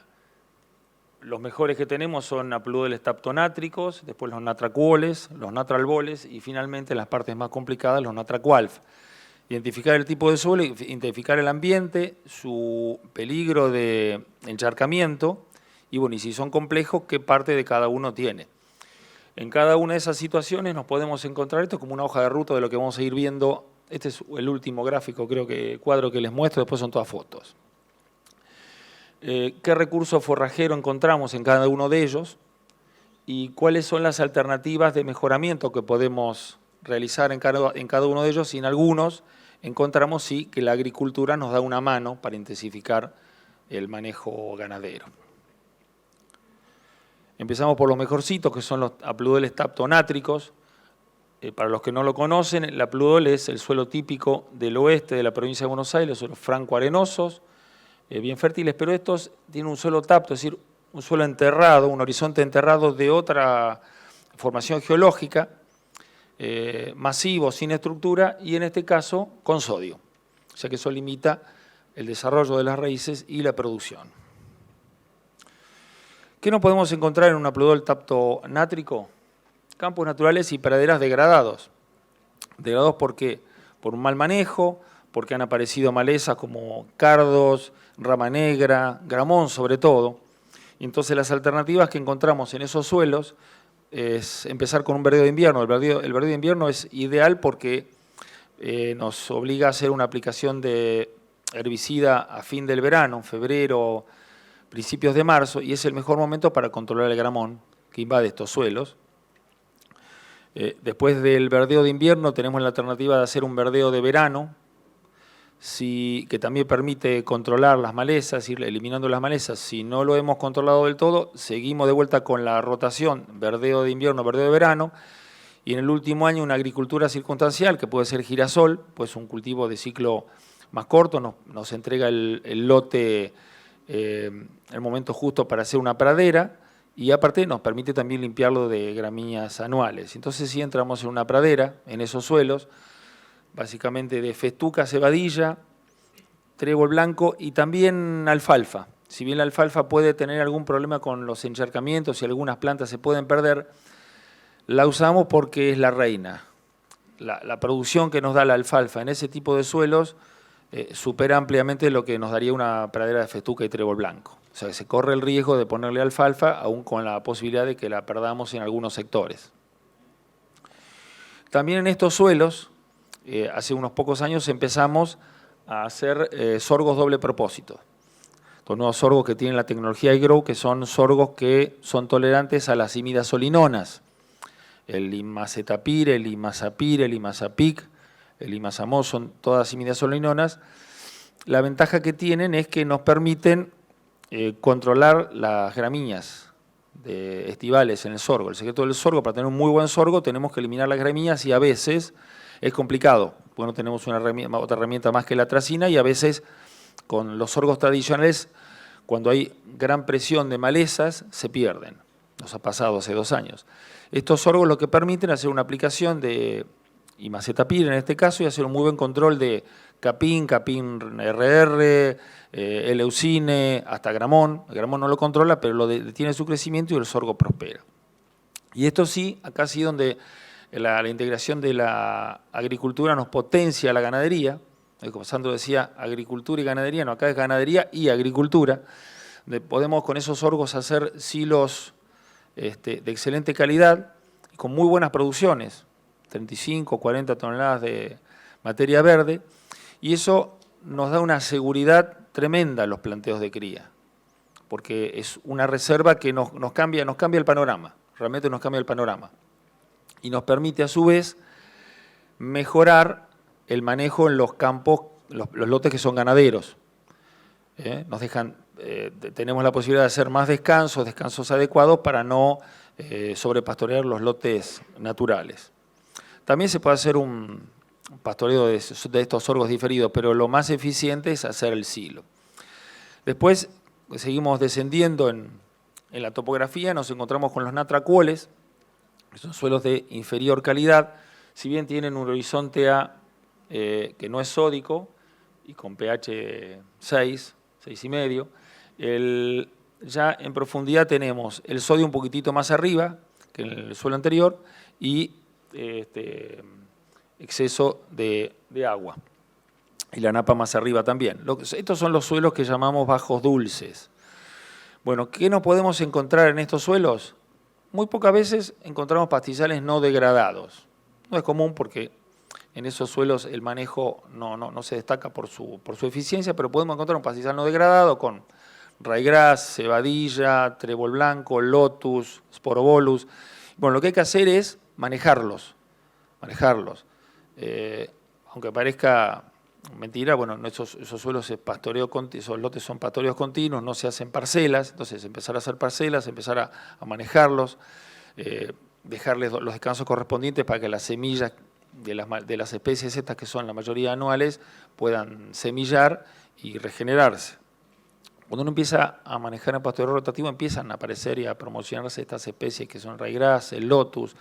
los mejores que tenemos son apludoles taptonátricos, después los natracuoles, los natralboles y finalmente en las partes más complicadas los natracualf. Identificar el tipo de suelo, identificar el ambiente, su peligro de encharcamiento y bueno, y si son complejos, qué parte de cada uno tiene. En cada una de esas situaciones nos podemos encontrar, esto es como una hoja de ruta de lo que vamos a ir viendo. Este es el último gráfico, creo que cuadro que les muestro, después son todas fotos. ¿Qué recurso forrajero encontramos en cada uno de ellos? Y cuáles son las alternativas de mejoramiento que podemos realizar en cada uno de ellos, y en algunos encontramos sí que la agricultura nos da una mano para intensificar el manejo ganadero. Empezamos por los mejorcitos, que son los apludoles taptonátricos. Para los que no lo conocen, el apludol es el suelo típico del oeste de la provincia de Buenos Aires, los suelos franco-arenosos, bien fértiles, pero estos tienen un suelo tapto, es decir, un suelo enterrado, un horizonte enterrado de otra formación geológica, masivo, sin estructura, y en este caso con sodio, ya que eso limita el desarrollo de las raíces y la producción. ¿Qué nos podemos encontrar en un apludol taptonátrico? Campos naturales y praderas degradados. Degradados porque por un mal manejo, porque han aparecido malezas como cardos, rama negra, gramón sobre todo. Y entonces las alternativas que encontramos en esos suelos es empezar con un verdeo de invierno. El verdeo de invierno es ideal porque nos obliga a hacer una aplicación de herbicida a fin del verano, febrero, principios de marzo, y es el mejor momento para controlar el gramón que invade estos suelos. Después del verdeo de invierno tenemos la alternativa de hacer un verdeo de verano, que también permite controlar las malezas, ir eliminando las malezas. Si no lo hemos controlado del todo, seguimos de vuelta con la rotación, verdeo de invierno, verdeo de verano, y en el último año una agricultura circunstancial, que puede ser girasol, pues un cultivo de ciclo más corto, nos entrega el lote el momento justo para hacer una pradera, y aparte nos permite también limpiarlo de gramíneas anuales. Entonces sí entramos en una pradera, en esos suelos, básicamente de festuca, cebadilla, trébol blanco y también alfalfa. Si bien la alfalfa puede tener algún problema con los encharcamientos y algunas plantas se pueden perder, la usamos porque es la reina. La producción que nos da la alfalfa en ese tipo de suelos supera ampliamente lo que nos daría una pradera de festuca y trébol blanco. O sea, que se corre el riesgo de ponerle alfalfa, aún con la posibilidad de que la perdamos en algunos sectores. También en estos suelos, hace unos pocos años empezamos a hacer sorgos doble propósito. Estos nuevos sorgos que tienen la tecnología iGrow, que son sorgos que son tolerantes a las imidazolinonas. El imacetapir, el imazapir, el imazapic, el imazamol, son todas imidazolinonas. La ventaja que tienen es que nos permiten controlar las gramíneas estivales en el sorgo. El secreto del sorgo, para tener un muy buen sorgo, tenemos que eliminar las gramíneas y a veces es complicado. Bueno, tenemos otra herramienta más que la atracina y a veces con los sorgos tradicionales, cuando hay gran presión de malezas, se pierden. Nos ha pasado hace 2 años. Estos sorgos lo que permiten es hacer una aplicación de imacetapir en este caso y hacer un muy buen control de capín RR, eleucine, hasta gramón. El gramón no lo controla, pero lo detiene su crecimiento y el sorgo prospera. Y esto sí, acá sí donde la integración de la agricultura nos potencia la ganadería. Como Sandro decía, agricultura y ganadería, no, acá es ganadería y agricultura. Podemos con esos sorgos hacer silos de excelente calidad y con muy buenas producciones, 35, 40 toneladas de materia verde, y eso nos da una seguridad tremenda en los planteos de cría, porque es una reserva que nos cambia el panorama, realmente nos cambia el panorama. y nos permite a su vez mejorar el manejo en los campos, los lotes que son ganaderos. Nos dejan, tenemos la posibilidad de hacer más descansos adecuados para no sobrepastorear los lotes naturales. También se puede hacer un pastoreo de estos sorgos diferidos, pero lo más eficiente es hacer el silo. Después seguimos descendiendo en la topografía, nos encontramos con los natracuoles, que son suelos de inferior calidad, si bien tienen un horizonte A que no es sódico y con pH 6, 6,5, ya en profundidad tenemos el sodio un poquitito más arriba que en el suelo anterior y exceso de agua. Y la napa más arriba también. Estos son los suelos que llamamos bajos dulces. Bueno, ¿qué nos podemos encontrar en estos suelos? Muy pocas veces encontramos pastizales no degradados. No es común porque en esos suelos el manejo no se destaca por su eficiencia, pero podemos encontrar un pastizal no degradado con ryegrass, cebadilla, trébol blanco, lotus, sporobolus. Bueno, lo que hay que hacer es manejarlos. Aunque parezca mentira, bueno, esos suelos esos lotes son pastoreos continuos, no se hacen parcelas, entonces empezar a hacer parcelas, empezar a manejarlos, dejarles los descansos correspondientes para que las semillas de las especies estas que son la mayoría anuales puedan semillar y regenerarse. Cuando uno empieza a manejar el pastoreo rotativo empiezan a aparecer y a promocionarse estas especies que son el ryegrass, el lotus.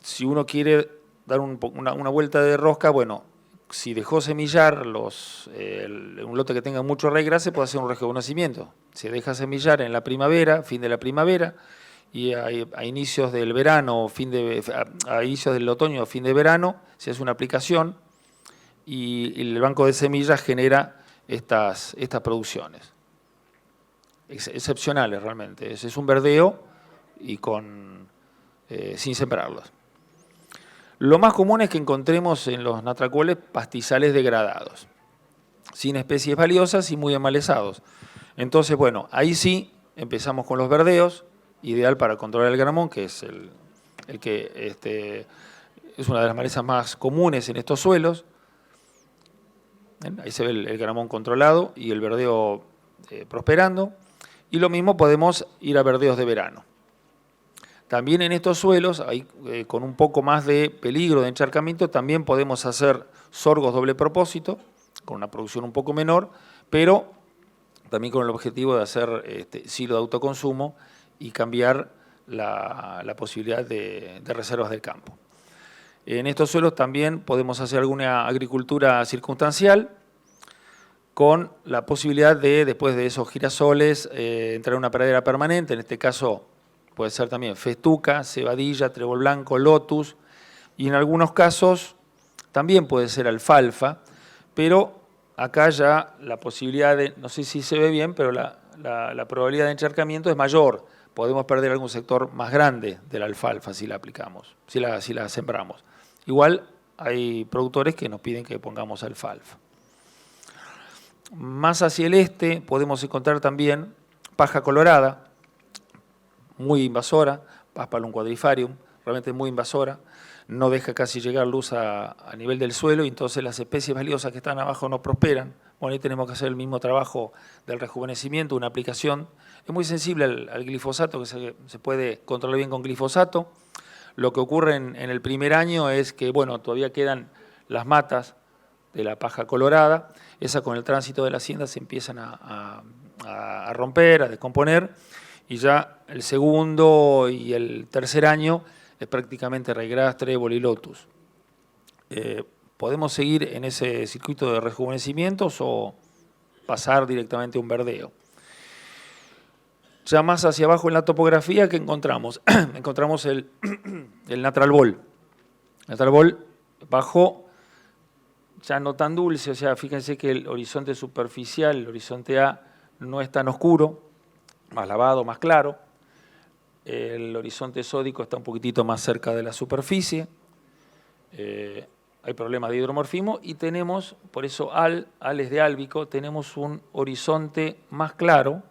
Si uno quiere dar una vuelta de rosca, bueno, si dejó semillar un lote que tenga mucho ryegrass, se puede hacer un rejuvenecimiento. Se deja semillar en la primavera, fin de la primavera, y a inicios del verano, a inicios del otoño, fin de verano, se hace una aplicación y el banco de semillas genera estas producciones. Excepcionales realmente. Es un verdeo y sin sembrarlos. Lo más común es que encontremos en los natracuoles pastizales degradados, sin especies valiosas y muy amalezados. Entonces, bueno, ahí sí empezamos con los verdeos, ideal para controlar el gramón, que es el que es una de las malezas más comunes en estos suelos. Ahí se ve el gramón controlado y el verdeo prosperando. Y lo mismo podemos ir a verdeos de verano. También en estos suelos, con un poco más de peligro de encharcamiento, también podemos hacer sorgos doble propósito, con una producción un poco menor, pero también con el objetivo de hacer silo de autoconsumo y cambiar la posibilidad de reservas del campo. En estos suelos también podemos hacer alguna agricultura circunstancial, con la posibilidad de, después de esos girasoles, entrar en una pradera permanente, en este caso puede ser también festuca, cebadilla, trébol blanco, lotus, y en algunos casos también puede ser alfalfa, pero acá ya la posibilidad de, no sé si se ve bien, pero la probabilidad de encharcamiento es mayor. Podemos perder algún sector más grande de la alfalfa si la aplicamos, si la sembramos. Igual hay productores que nos piden que pongamos alfalfa. Más hacia el este podemos encontrar también paja colorada, muy invasora, Paspalum quadrifarium, realmente muy invasora, no deja casi llegar luz a nivel del suelo y entonces las especies valiosas que están abajo no prosperan. Bueno, ahí tenemos que hacer el mismo trabajo del rejuvenecimiento, una aplicación. Es muy sensible al glifosato, que se puede controlar bien con glifosato. Lo que ocurre en el primer año es que, bueno, todavía quedan las matas de la paja colorada, esa con el tránsito de la hacienda se empiezan a romper, a descomponer, y ya el segundo y el tercer año es prácticamente ryegrass, trébol y lotus. Podemos seguir en ese circuito de rejuvenecimientos o pasar directamente a un verdeo. Ya más hacia abajo en la topografía, ¿qué encontramos? Encontramos el natural bol. Natural bol bajo, ya no tan dulce, o sea, fíjense que el horizonte superficial, el horizonte A, no es tan oscuro, más lavado, más claro. El horizonte sódico está un poquitito más cerca de la superficie. Hay problemas de hidromorfismo y tenemos, por eso ales de álbico, tenemos un horizonte más claro,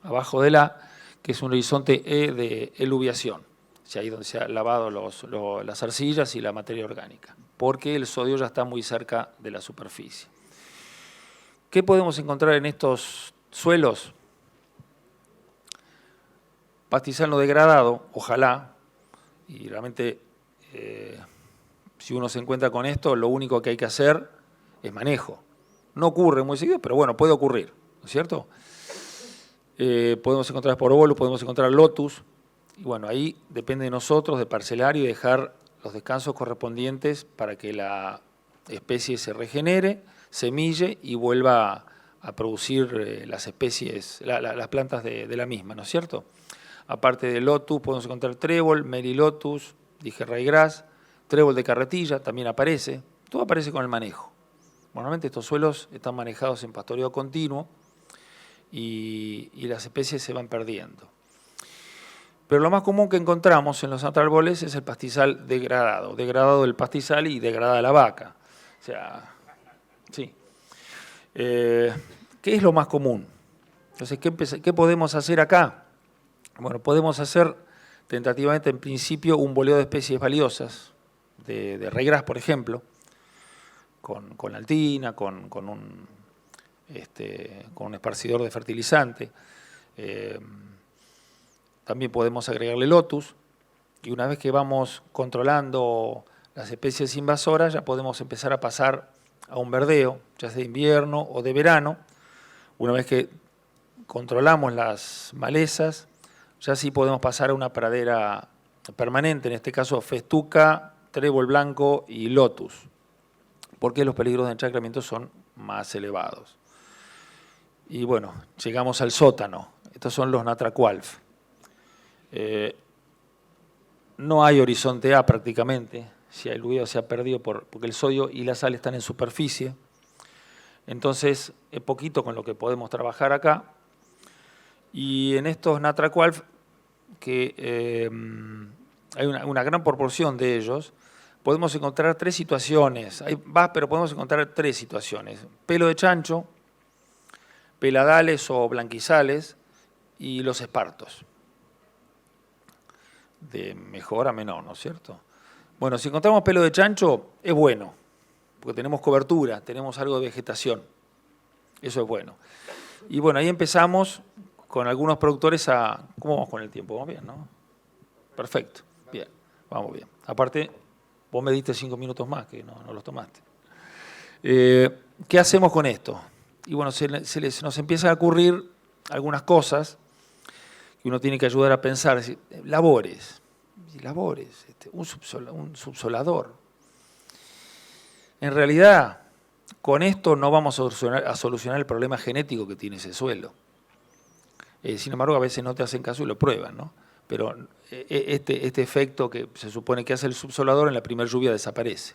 abajo del A, que es un horizonte E de eluviación. ahí donde se han lavado las arcillas y la materia orgánica, porque el sodio ya está muy cerca de la superficie. ¿Qué podemos encontrar en estos suelos? Pastizal no degradado, ojalá, y realmente si uno se encuentra con esto, lo único que hay que hacer es manejo. No ocurre muy seguido, pero bueno, puede ocurrir, ¿no es cierto? Podemos encontrar esporbolus, podemos encontrar lotus, y bueno, ahí depende de nosotros de parcelar y dejar los descansos correspondientes para que la especie se regenere, semille y vuelva a producir las especies, las plantas de la misma, ¿no es cierto? Aparte de lotus, podemos encontrar trébol, melilotus, dije raygrass, trébol de carretilla, también aparece. Todo aparece con el manejo. Normalmente estos suelos están manejados en pastoreo continuo y las especies se van perdiendo. Pero lo más común que encontramos en los árboles es el pastizal degradado. Degradado del pastizal y degradada la vaca. O sea, sí. ¿Qué es lo más común? Entonces, ¿qué podemos hacer acá? Bueno, podemos hacer tentativamente en principio un boleo de especies valiosas, de raygrass, por ejemplo, con altina, con un esparcidor de fertilizante. También podemos agregarle lotus, y una vez que vamos controlando las especies invasoras, ya podemos empezar a pasar a un verdeo, ya sea de invierno o de verano. Una vez que controlamos las malezas, ya sí podemos pasar a una pradera permanente, en este caso festuca, trébol blanco y lotus, porque los peligros de encharcamiento son más elevados. Y bueno, llegamos al sótano. Estos son los Natraqualf. No hay horizonte A prácticamente, el video se ha perdido porque el sodio y la sal están en superficie. Entonces, es poquito con lo que podemos trabajar acá. Y en estos Natraqualf, que hay una gran proporción de ellos, podemos encontrar tres situaciones. Pero podemos encontrar tres situaciones. Pelo de chancho, peladales o blanquizales y los espartos. De mejor a menor, ¿no es cierto? Bueno, si encontramos pelo de chancho, es bueno, porque tenemos cobertura, tenemos algo de vegetación. Eso es bueno. Y bueno, ahí empezamos con algunos productores a... ¿Cómo vamos con el tiempo? ¿Vamos bien, no? Perfecto, bien, vamos bien. Aparte, vos me diste 5 minutos más, que no los tomaste. ¿Qué hacemos con esto? Y bueno, nos empiezan a ocurrir algunas cosas que uno tiene que ayudar a pensar. Es decir, labores, un subsolador. En realidad, con esto no vamos a solucionar el problema genético que tiene ese suelo. Sin embargo, a veces no te hacen caso y lo prueban, ¿no? Pero este efecto que se supone que hace el subsolador en la primera lluvia desaparece.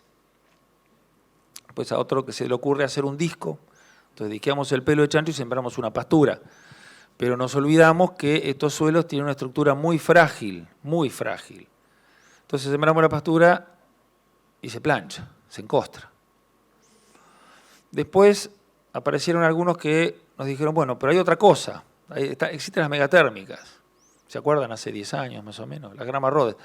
Pues a otro que se le ocurre hacer un disco, entonces disqueamos el pelo de chancho y sembramos una pastura. Pero nos olvidamos que estos suelos tienen una estructura muy frágil, muy frágil. Entonces sembramos la pastura y se plancha, se encostra. Después aparecieron algunos que nos dijeron, bueno, pero hay otra cosa, existen las megatérmicas. ¿Se acuerdan? Hace 10 años más o menos, la grama Rhodes.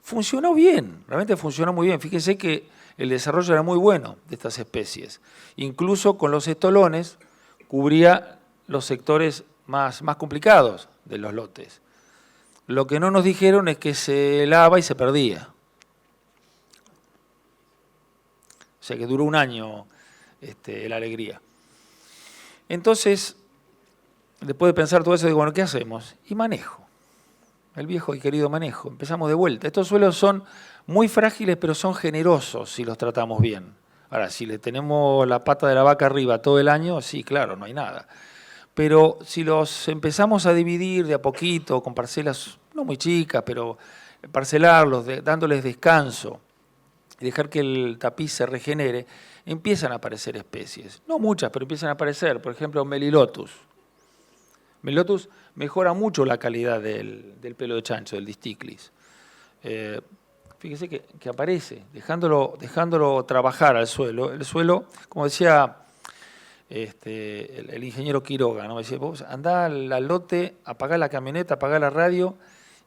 Funcionó bien, realmente funcionó muy bien. Fíjense que el desarrollo era muy bueno de estas especies. Incluso con los estolones cubría los sectores más complicados de los lotes. Lo que no nos dijeron es que se helaba y se perdía. O sea que duró un año la alegría. Entonces, después de pensar todo eso, digo, bueno, ¿qué hacemos? Y manejo. El viejo y querido manejo. Empezamos de vuelta. Estos suelos son muy frágiles, pero son generosos si los tratamos bien. Ahora, si le tenemos la pata de la vaca arriba todo el año, sí, claro, no hay nada. Pero si los empezamos a dividir de a poquito, con parcelas no muy chicas, pero parcelarlos, dándoles descanso, y dejar que el tapiz se regenere, empiezan a aparecer especies. No muchas, pero empiezan a aparecer. Por ejemplo, Melilotus. Melilotus mejora mucho la calidad del pelo de chancho, del disticlis. Fíjese que aparece, dejándolo trabajar al suelo. El suelo, como decía el ingeniero Quiroga, ¿no? Me decía, vos andá al lote, apagá la camioneta, apagá la radio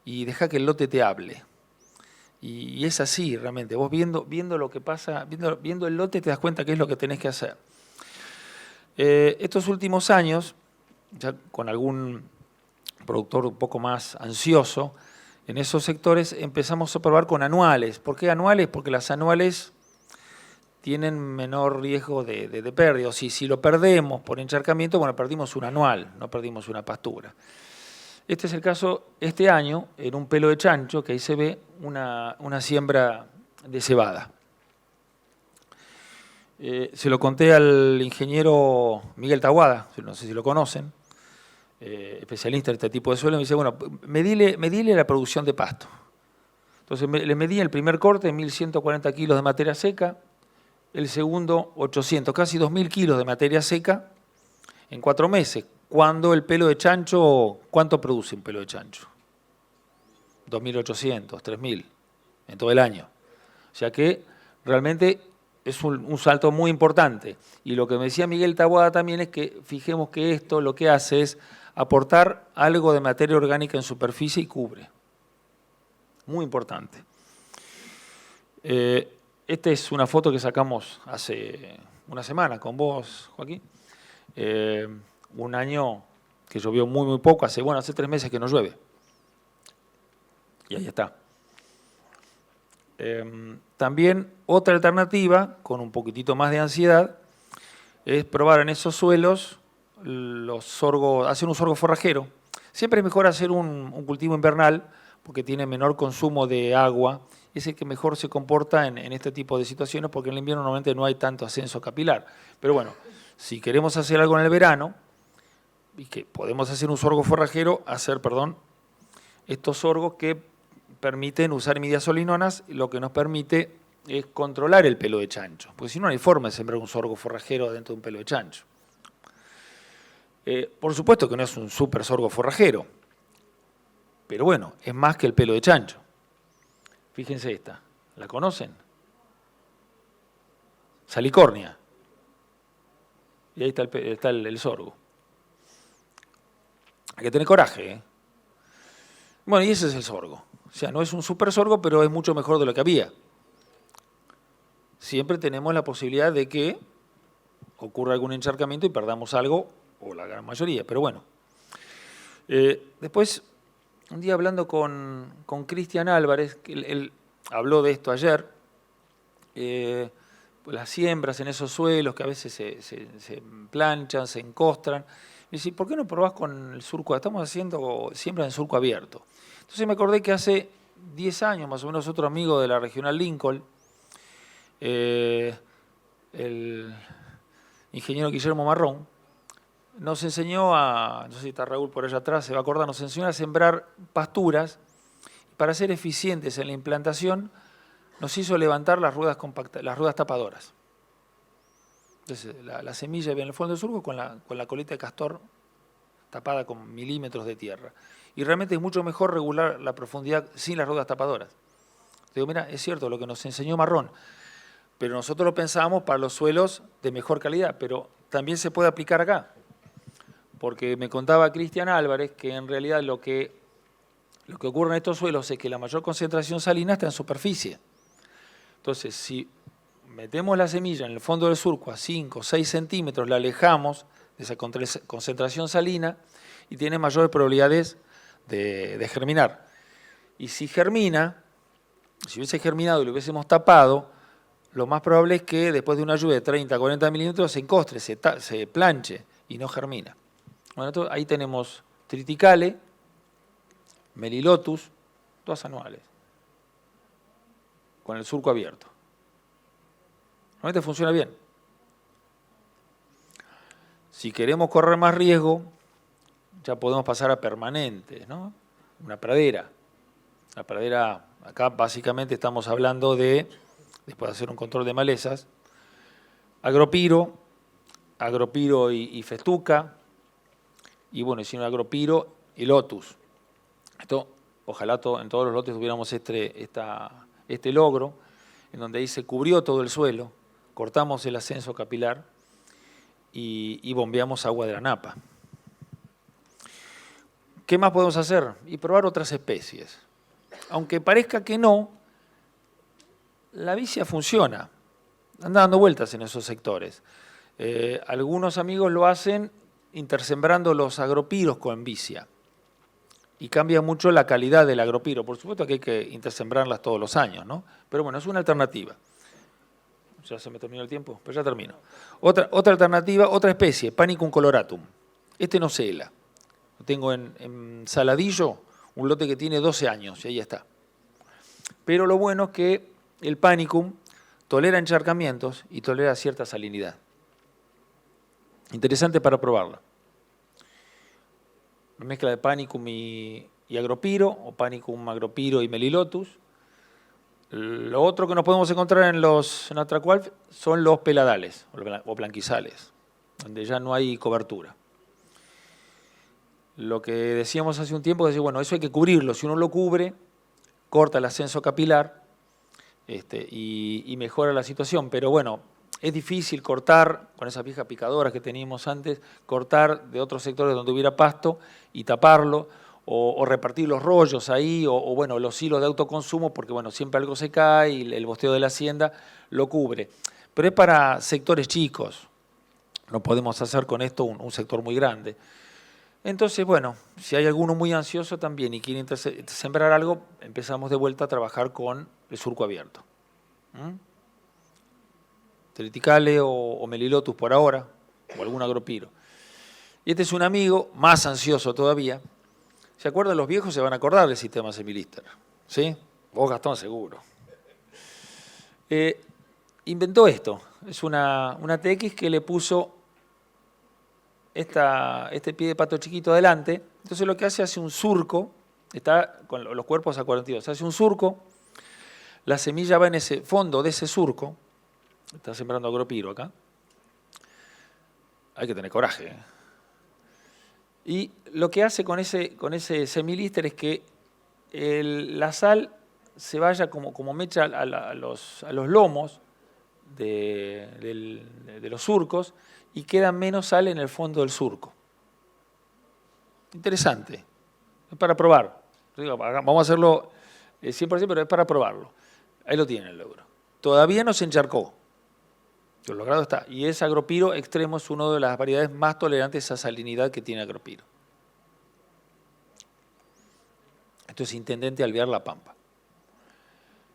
y dejá que el lote te hable. Y es así realmente. Vos viendo lo que pasa, viendo el lote, te das cuenta qué es lo que tenés que hacer. Estos últimos años, ya con algún productor un poco más ansioso, en esos sectores empezamos a probar con anuales. ¿Por qué anuales? Porque las anuales tienen menor riesgo de pérdida. Si lo perdemos por encharcamiento, bueno, perdimos un anual, no perdimos una pastura. Este es el caso este año, en un pelo de chancho, que ahí se ve una siembra de cebada. Se lo conté al ingeniero Miguel Taboada, no sé si lo conocen, especialista en este tipo de suelo, me dice, bueno, medile la producción de pasto. Entonces le medí el primer corte, 1.140 kilos de materia seca, el segundo 800, casi 2.000 kilos de materia seca en 4 meses. Cuando el pelo de chancho, ¿cuánto produce un pelo de chancho? 2.800, 3.000 en todo el año. O sea que realmente es un salto muy importante. Y lo que me decía Miguel Taboada también es que fijemos que esto lo que hace es aportar algo de materia orgánica en superficie y cubre. Muy importante. Esta es una foto que sacamos hace una semana con vos, Joaquín. Un año que llovió muy poco, hace 3 meses que no llueve. Y ahí está. También otra alternativa, con un poquitito más de ansiedad, es probar en esos suelos los sorgos, hacer un sorgo forrajero. Siempre es mejor hacer un cultivo invernal porque tiene menor consumo de agua. Es el que mejor se comporta en este tipo de situaciones porque en el invierno normalmente no hay tanto ascenso capilar. Pero bueno, si queremos hacer algo en el verano, y que podemos hacer un sorgo forrajero, estos sorgos que permiten usar imidazolinona, lo que nos permite es controlar el pelo de chancho, porque si no, no hay forma de sembrar un sorgo forrajero dentro de un pelo de chancho. Por supuesto que no es un super sorgo forrajero, pero bueno, es más que el pelo de chancho. Fíjense esta, ¿la conocen? Salicornia. Y ahí está el sorgo. Hay que tener coraje, ¿eh? Bueno, y ese es el sorgo. O sea, no es un super sorgo, pero es mucho mejor de lo que había. Siempre tenemos la posibilidad de que ocurra algún encharcamiento y perdamos algo, o la gran mayoría, pero bueno. Después, un día hablando con Cristian Álvarez, que él habló de esto ayer, las siembras en esos suelos que a veces se planchan, se encostran. Y dice, ¿por qué no probás con el surco? Estamos haciendo siembra en surco abierto. Entonces me acordé que hace 10 años, más o menos, otro amigo de la Regional Lincoln, el ingeniero Guillermo Marrón, nos enseñó no sé si está Raúl por allá atrás, se va a acordar, nos enseñó a sembrar pasturas. Para ser eficientes en la implantación, nos hizo levantar las ruedas tapadoras. Entonces, la semilla viene en el fondo del surco con la coleta de castor tapada con milímetros de tierra. Y realmente es mucho mejor regular la profundidad sin las ruedas tapadoras. Digo, mira, es cierto lo que nos enseñó Marrón, pero nosotros lo pensábamos para los suelos de mejor calidad, pero también se puede aplicar acá. Porque me contaba Cristian Álvarez que en realidad lo que ocurre en estos suelos es que la mayor concentración salina está en superficie. Entonces, si metemos la semilla en el fondo del surco a 5 o 6 centímetros, la alejamos de esa concentración salina y tiene mayores probabilidades de germinar. Y si germina, si hubiese germinado y lo hubiésemos tapado, lo más probable es que después de una lluvia de 30 a 40 milímetros se encostre, se planche y no germina. Bueno, entonces ahí tenemos triticale, melilotus, todas anuales, con el surco abierto. Realmente funciona bien. Si queremos correr más riesgo, ya podemos pasar a permanentes, ¿no? Una pradera. La pradera, acá básicamente estamos hablando de, después de hacer un control de malezas, agropiro y festuca, y bueno, si no agropiro y lotus. Esto, ojalá en todos los lotes tuviéramos este logro, en donde ahí se cubrió todo el suelo, cortamos el ascenso capilar y bombeamos agua de la napa. ¿Qué más podemos hacer? Y probar otras especies. Aunque parezca que no, la vicia funciona, anda dando vueltas en esos sectores. Algunos amigos lo hacen intersembrando los agropiros con vicia y cambia mucho la calidad del agropiro. Por supuesto que hay que intersembrarlas todos los años, ¿no? Pero bueno, es una alternativa. Ya se me terminó el tiempo, pero ya termino. Otra alternativa, otra especie, Panicum coloratum. Este no se hela. Lo tengo en Saladillo, un lote que tiene 12 años, y ahí está. Pero lo bueno es que el Panicum tolera encharcamientos y tolera cierta salinidad. Interesante para probarla. Una mezcla de Panicum y agropiro, o Panicum, agropiro y Melilotus. Lo otro que nos podemos encontrar en Atracualf son los peladales o blanquizales, donde ya no hay cobertura. Lo que decíamos hace un tiempo es decir, bueno, eso hay que cubrirlo. Si uno lo cubre, corta el ascenso capilar y mejora la situación. Pero bueno, es difícil cortar, con esas viejas picadoras que teníamos antes, cortar de otros sectores donde hubiera pasto y taparlo, o repartir los rollos ahí, o bueno, los hilos de autoconsumo, porque bueno, siempre algo se cae y el bosteo de la hacienda lo cubre. Pero es para sectores chicos, no podemos hacer con esto un sector muy grande. Entonces, bueno, si hay alguno muy ansioso también y quiere sembrar algo, empezamos de vuelta a trabajar con el surco abierto. Triticale o Melilotus por ahora, o algún agropiro. Y este es un amigo más ansioso todavía. ¿Se acuerdan? Los viejos se van a acordar del sistema semilister, ¿sí? Vos, Gastón, seguro. Inventó esto. Es una TX que le puso este pie de pato chiquito adelante. Entonces lo que hace un surco, está con los cuerpos a 42, hace un surco, la semilla va en ese fondo de ese surco, está sembrando agropiro acá. Hay que tener coraje, ¿eh? Y lo que hace con ese semilister es que la sal se vaya como mecha a los lomos de los surcos y queda menos sal en el fondo del surco. Interesante. Es para probar. Vamos a hacerlo 100%, pero es para probarlo. Ahí lo tienen el logro. Todavía no se encharcó. Lo logrado está. Y es agropiro extremo, es una de las variedades más tolerantes a salinidad que tiene agropiro. Esto es Intendente Alvear La Pampa.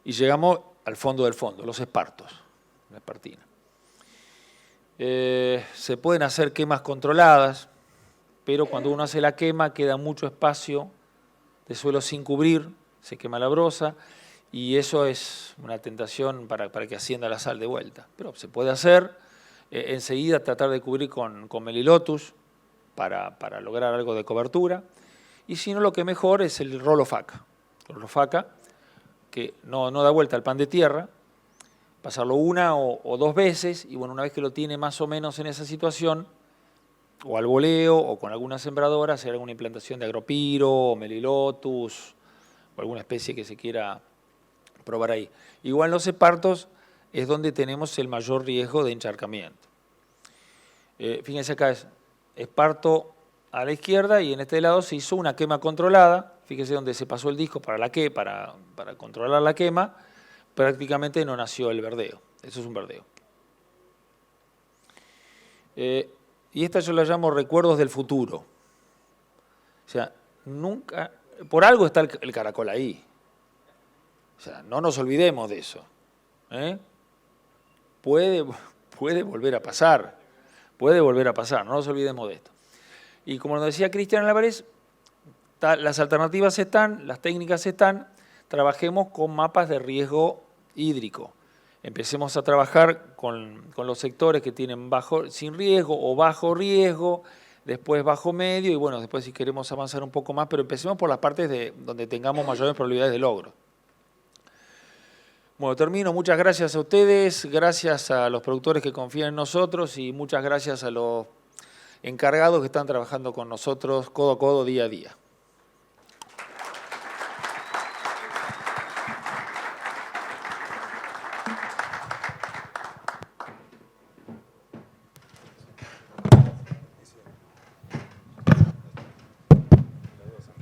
Y llegamos al fondo del fondo, los espartos, la espartina. Se pueden hacer quemas controladas, pero cuando uno hace la quema queda mucho espacio de suelo sin cubrir, se quema la brosa, y eso es una tentación para que ascienda la sal de vuelta. Pero se puede hacer, enseguida tratar de cubrir con Melilotus para lograr algo de cobertura, y si no, lo que mejor es el rolofaca. El rolofaca, que no da vuelta al pan de tierra, pasarlo una o dos veces, y bueno, una vez que lo tiene más o menos en esa situación, o al voleo, o con alguna sembradora, hacer alguna implantación de agropiro, o Melilotus, o alguna especie que se quiera probar ahí. Igual los espartos es donde tenemos el mayor riesgo de encharcamiento. Fíjense acá, es esparto a la izquierda y en este lado se hizo una quema controlada. Fíjense donde se pasó el disco para controlar la quema, prácticamente no nació el verdeo. Eso es un verdeo. Y esta yo la llamo recuerdos del futuro. O sea, nunca, por algo está el caracol ahí. O sea, no nos olvidemos de eso. Puede volver a pasar. Puede volver a pasar, no nos olvidemos de esto. Y como nos decía Cristian Álvarez, las alternativas están, las técnicas están, trabajemos con mapas de riesgo hídrico. Empecemos a trabajar con los sectores que tienen sin riesgo o bajo riesgo, después bajo medio y bueno, después si queremos avanzar un poco más, pero empecemos por las partes donde tengamos mayores probabilidades de logro. Bueno, termino. Muchas gracias a ustedes, gracias a los productores que confían en nosotros y muchas gracias a los encargados que están trabajando con nosotros codo a codo, día a día.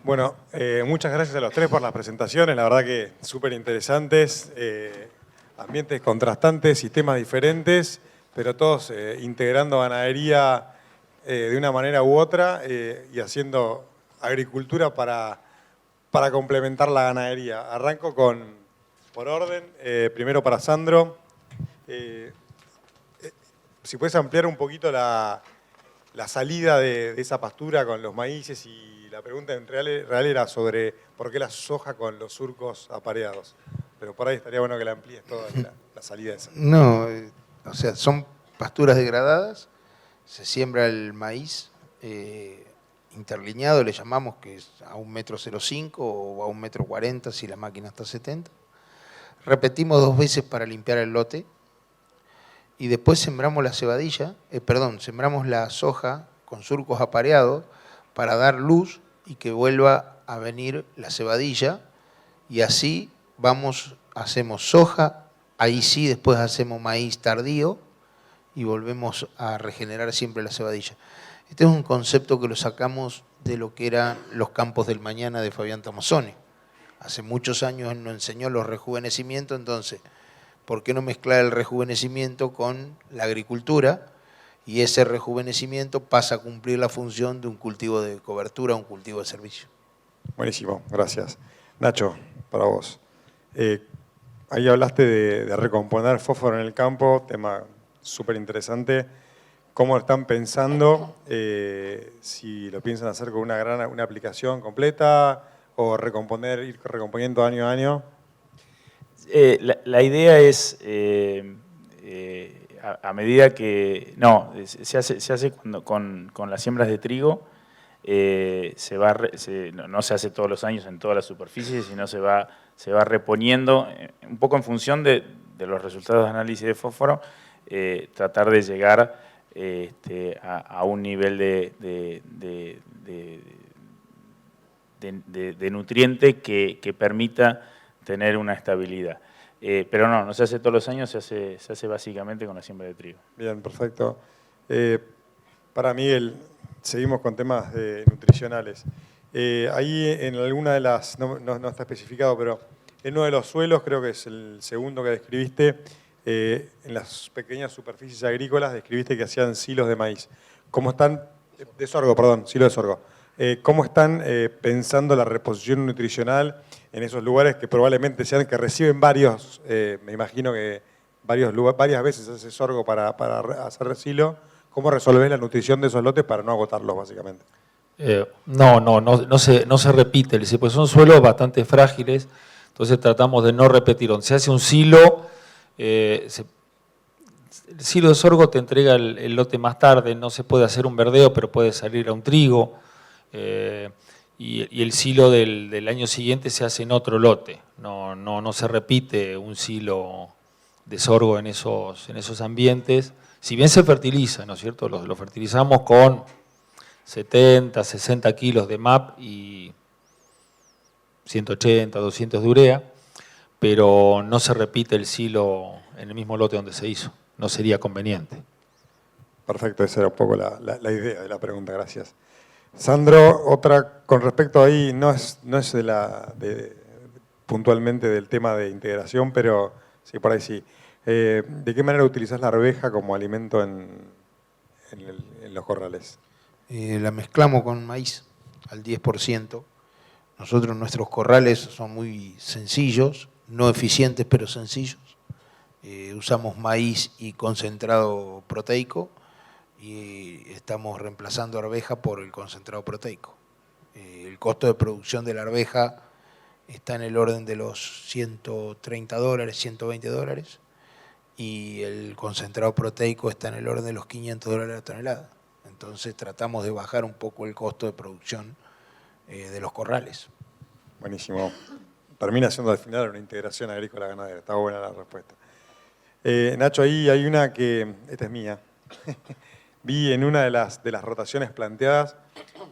Bueno, muchas gracias a los tres por las presentaciones, la verdad que súper interesantes. ambientes contrastantes, sistemas diferentes, pero todos integrando ganadería de una manera u otra y haciendo agricultura para complementar la ganadería. Arranco por orden, primero para Sandro. Si puedes ampliar un poquito la salida de esa pastura con los maíces, y la pregunta en real era sobre por qué la soja con los surcos apareados. Pero por ahí estaría bueno que la amplíes toda la salida esa. No, o sea, son pasturas degradadas, se siembra el maíz interlineado, le llamamos, que es a 1,05 m o a 1,40 m si la máquina está a 70. Repetimos 2 veces para limpiar el lote y después sembramos la cebadilla, sembramos la soja con surcos apareados para dar luz y que vuelva a venir la cebadilla, y así hacemos soja, ahí sí después hacemos maíz tardío y volvemos a regenerar siempre la cebadilla. Este es un concepto que lo sacamos de lo que eran los campos del mañana de Fabián Tomazoni. Hace muchos años él nos enseñó los rejuvenecimientos, entonces, ¿por qué no mezclar el rejuvenecimiento con la agricultura? Y ese rejuvenecimiento pasa a cumplir la función de un cultivo de cobertura, un cultivo de servicio. Buenísimo, gracias. Nacho, para vos. Ahí hablaste de recomponer fósforo en el campo, tema súper interesante. ¿Cómo están pensando? Si lo piensan hacer con una aplicación completa o ir recomponiendo año a año. La idea es, a medida que... No, se hace con las siembras de trigo, no se hace todos los años en todas las superficies, sino se va reponiendo, un poco en función de los resultados de análisis de fósforo, tratar de llegar a un nivel de nutriente que permita tener una estabilidad. Pero no se hace todos los años, se hace básicamente con la siembra de trigo. Bien, perfecto. Para Miguel, seguimos con temas nutricionales. Ahí en alguna de las, no está especificado, pero en uno de los suelos, creo que es el segundo que describiste, en las pequeñas superficies agrícolas describiste que hacían silos de maíz. ¿Cómo están, silo de sorgo? ¿Cómo están pensando la reposición nutricional en esos lugares que probablemente que reciben varios, me imagino que varias veces ese sorgo para hacer silo? ¿Cómo resolvés la nutrición de esos lotes para no agotarlos, básicamente? No se repite, pues son suelos bastante frágiles, entonces tratamos de no repetir. Donde se hace un silo, el silo de sorgo te entrega el lote más tarde, no se puede hacer un verdeo, pero puede salir a un trigo, y el silo del año siguiente se hace en otro lote. No se repite un silo de sorgo en esos ambientes, si bien se fertiliza, ¿no es cierto? Lo fertilizamos con 70, 60 kilos de MAP y 180, 200 de urea, pero no se repite el silo en el mismo lote donde se hizo, no sería conveniente. Perfecto, esa era un poco la idea de la pregunta, gracias. Sandro, otra con respecto ahí, no es puntualmente del tema de integración, pero sí, por ahí sí. ¿De qué manera utilizás la arveja como alimento en los corrales? La mezclamos con maíz al 10%. Nosotros, nuestros corrales son muy sencillos, no eficientes, pero sencillos. Usamos maíz y concentrado proteico y estamos reemplazando arveja por el concentrado proteico. El costo de producción de la arveja está en el orden de los $130, $120, y el concentrado proteico está en el orden de los $500 la tonelada. Entonces tratamos de bajar un poco el costo de producción de los corrales. Buenísimo. Termina siendo al final una integración agrícola ganadera. Está buena la respuesta. Nacho, ahí hay una que, esta es mía. Vi en una de las rotaciones planteadas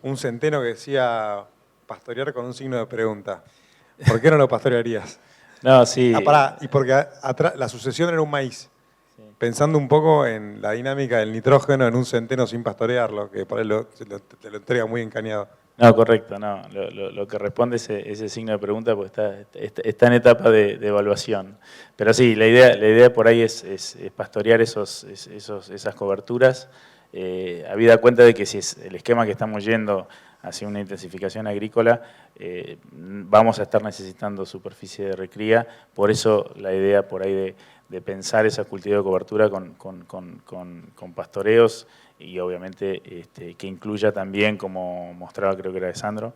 un centeno que decía pastorear con un signo de pregunta. ¿Por qué no lo pastorearías? No, sí. Y porque atrás, la sucesión era un maíz. Sí. Pensando un poco en la dinámica del nitrógeno en un centeno sin pastorearlo, que por ahí te lo entrega muy encañado. No, correcto, no. Lo que responde ese signo de pregunta porque está en etapa de evaluación. Pero sí, la idea por ahí es pastorear esas coberturas, habida cuenta de que si es el esquema que estamos yendo hacia una intensificación agrícola, vamos a estar necesitando superficie de recría, por eso la idea por ahí de pensar esa cultivo de cobertura con pastoreos y obviamente que incluya también, como mostraba creo que era de Sandro,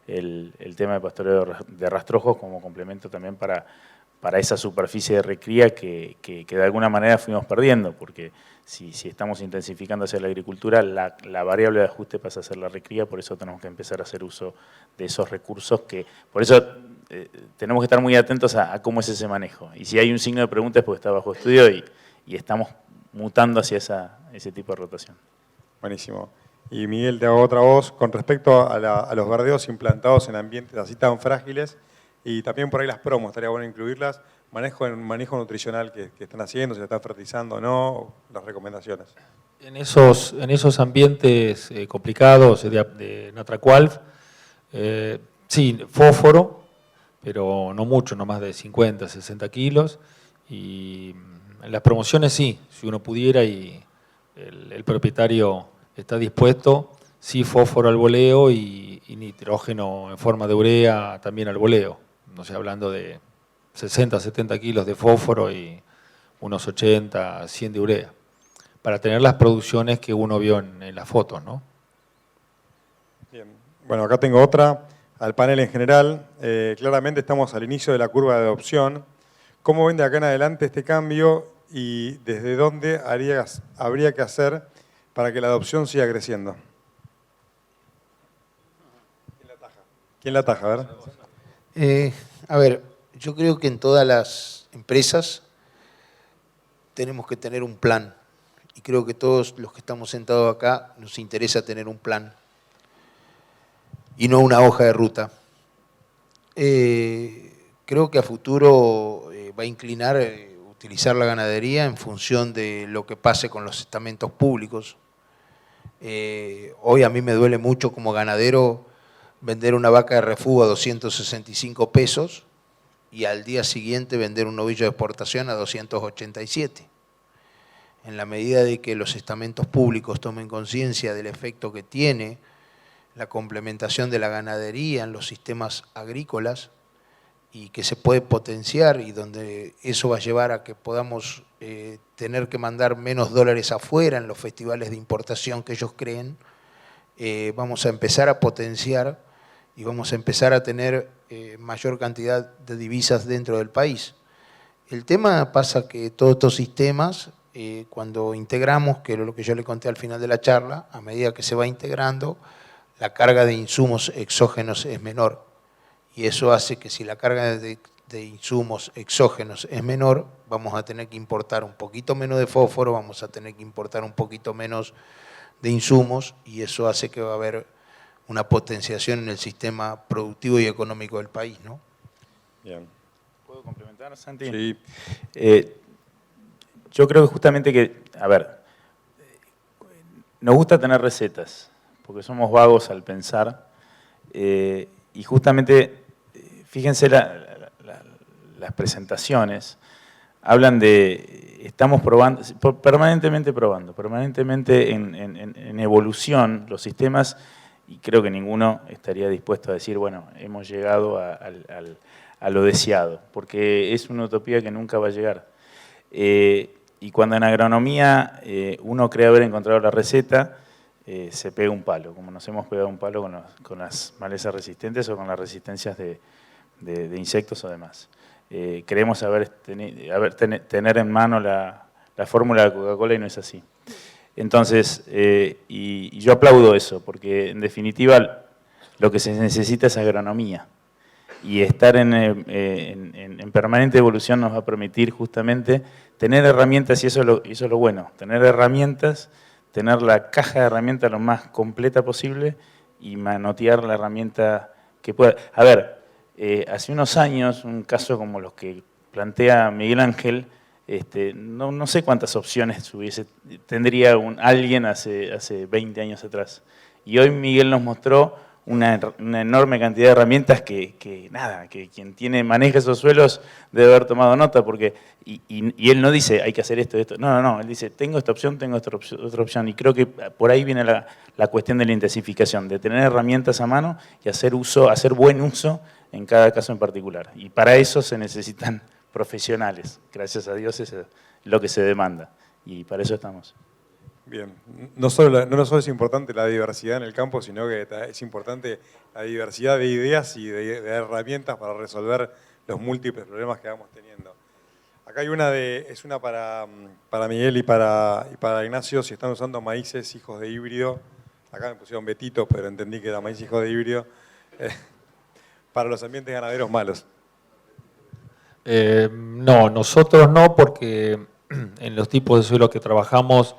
el tema de pastoreo de rastrojos como complemento también para esa superficie de recría que de alguna manera fuimos perdiendo, porque si estamos intensificando hacia la agricultura, la variable de ajuste pasa a ser la recría, por eso tenemos que empezar a hacer uso de esos recursos, por eso tenemos que estar muy atentos a cómo es ese manejo. Y si hay un signo de pregunta es porque está bajo estudio y estamos mutando hacia ese tipo de rotación. Buenísimo. Y Miguel, te hago otra voz con respecto a los verdeos implantados en ambientes así tan frágiles y también por ahí las promos, estaría bueno incluirlas, manejo nutricional que están haciendo, si la están fertilizando o no, las recomendaciones. En esos ambientes complicados de Natracualf, sí, fósforo, pero no mucho, no más de 50, 60 kilos. Y en las promociones sí, si uno pudiera y el propietario está dispuesto, sí, fósforo al voleo y nitrógeno en forma de urea también al voleo. No sé, hablando de 60, 70 kilos de fósforo y unos 80, 100 de urea, para tener las producciones que uno vio en las fotos, ¿no? Bien. Bueno, acá tengo otra, al panel en general. Claramente estamos al inicio de la curva de adopción. ¿Cómo ven de acá en adelante este cambio y desde dónde habría que hacer para que la adopción siga creciendo? ¿Quién la ataja? A ver. Yo creo que en todas las empresas tenemos que tener un plan. Y creo que todos los que estamos sentados acá nos interesa tener un plan y no una hoja de ruta. Creo que a futuro va a inclinar utilizar la ganadería en función de lo que pase con los estamentos públicos. Hoy a mí me duele mucho como ganadero vender una vaca de refugio a 265 pesos y al día siguiente vender un novillo de exportación a 287. En la medida de que los estamentos públicos tomen conciencia del efecto que tiene la complementación de la ganadería en los sistemas agrícolas y que se puede potenciar y donde eso va a llevar a que podamos tener que mandar menos dólares afuera en los festivales de importación que ellos creen, vamos a empezar a potenciar y vamos a empezar a tener mayor cantidad de divisas dentro del país. El tema pasa que todos estos sistemas, cuando integramos, que era lo que yo le conté al final de la charla, a medida que se va integrando, la carga de insumos exógenos es menor. Y eso hace que si la carga de insumos exógenos es menor, vamos a tener que importar un poquito menos de fósforo, vamos a tener que importar un poquito menos de insumos, y eso hace que va a haber una potenciación en el sistema productivo y económico del país, ¿no? Bien. ¿Puedo complementar, Santi? Sí. Yo creo que justamente nos gusta tener recetas, porque somos vagos al pensar, y justamente, fíjense las presentaciones, hablan de, estamos probando, permanentemente en evolución los sistemas, y creo que ninguno estaría dispuesto a decir, bueno, hemos llegado a lo deseado, porque es una utopía que nunca va a llegar. Y cuando en agronomía uno cree haber encontrado la receta, se pega un palo, como nos hemos pegado un palo con las malezas resistentes o con las resistencias de insectos o demás. Creemos tener en mano la fórmula de Coca-Cola y no es así. Entonces, y yo aplaudo eso, porque en definitiva lo que se necesita es agronomía. Y estar en permanente evolución nos va a permitir justamente tener herramientas, y eso es lo bueno, tener herramientas, tener la caja de herramientas lo más completa posible y manotear la herramienta que pueda. A ver, hace unos años, un caso como los que plantea Miguel Ángel, no sé cuántas opciones tendría alguien hace 20 años atrás. Y hoy Miguel nos mostró una enorme cantidad de herramientas que quien maneja esos suelos debe haber tomado nota, porque y él no dice hay que hacer esto, no, él dice tengo esta opción, tengo otra opción, y creo que por ahí viene la cuestión de la intensificación, de tener herramientas a mano y hacer buen uso en cada caso en particular, y para eso se necesitan profesionales, gracias a Dios es lo que se demanda, y para eso estamos. Bien, no solo es importante la diversidad en el campo, sino que es importante la diversidad de ideas y de herramientas para resolver los múltiples problemas que vamos teniendo. Acá hay es una para Miguel y para Ignacio, si están usando maíces hijos de híbrido. Acá me pusieron Betito, pero entendí que era maíz hijo de híbrido. Para los ambientes ganaderos malos. No, nosotros no, porque en los tipos de suelo que trabajamos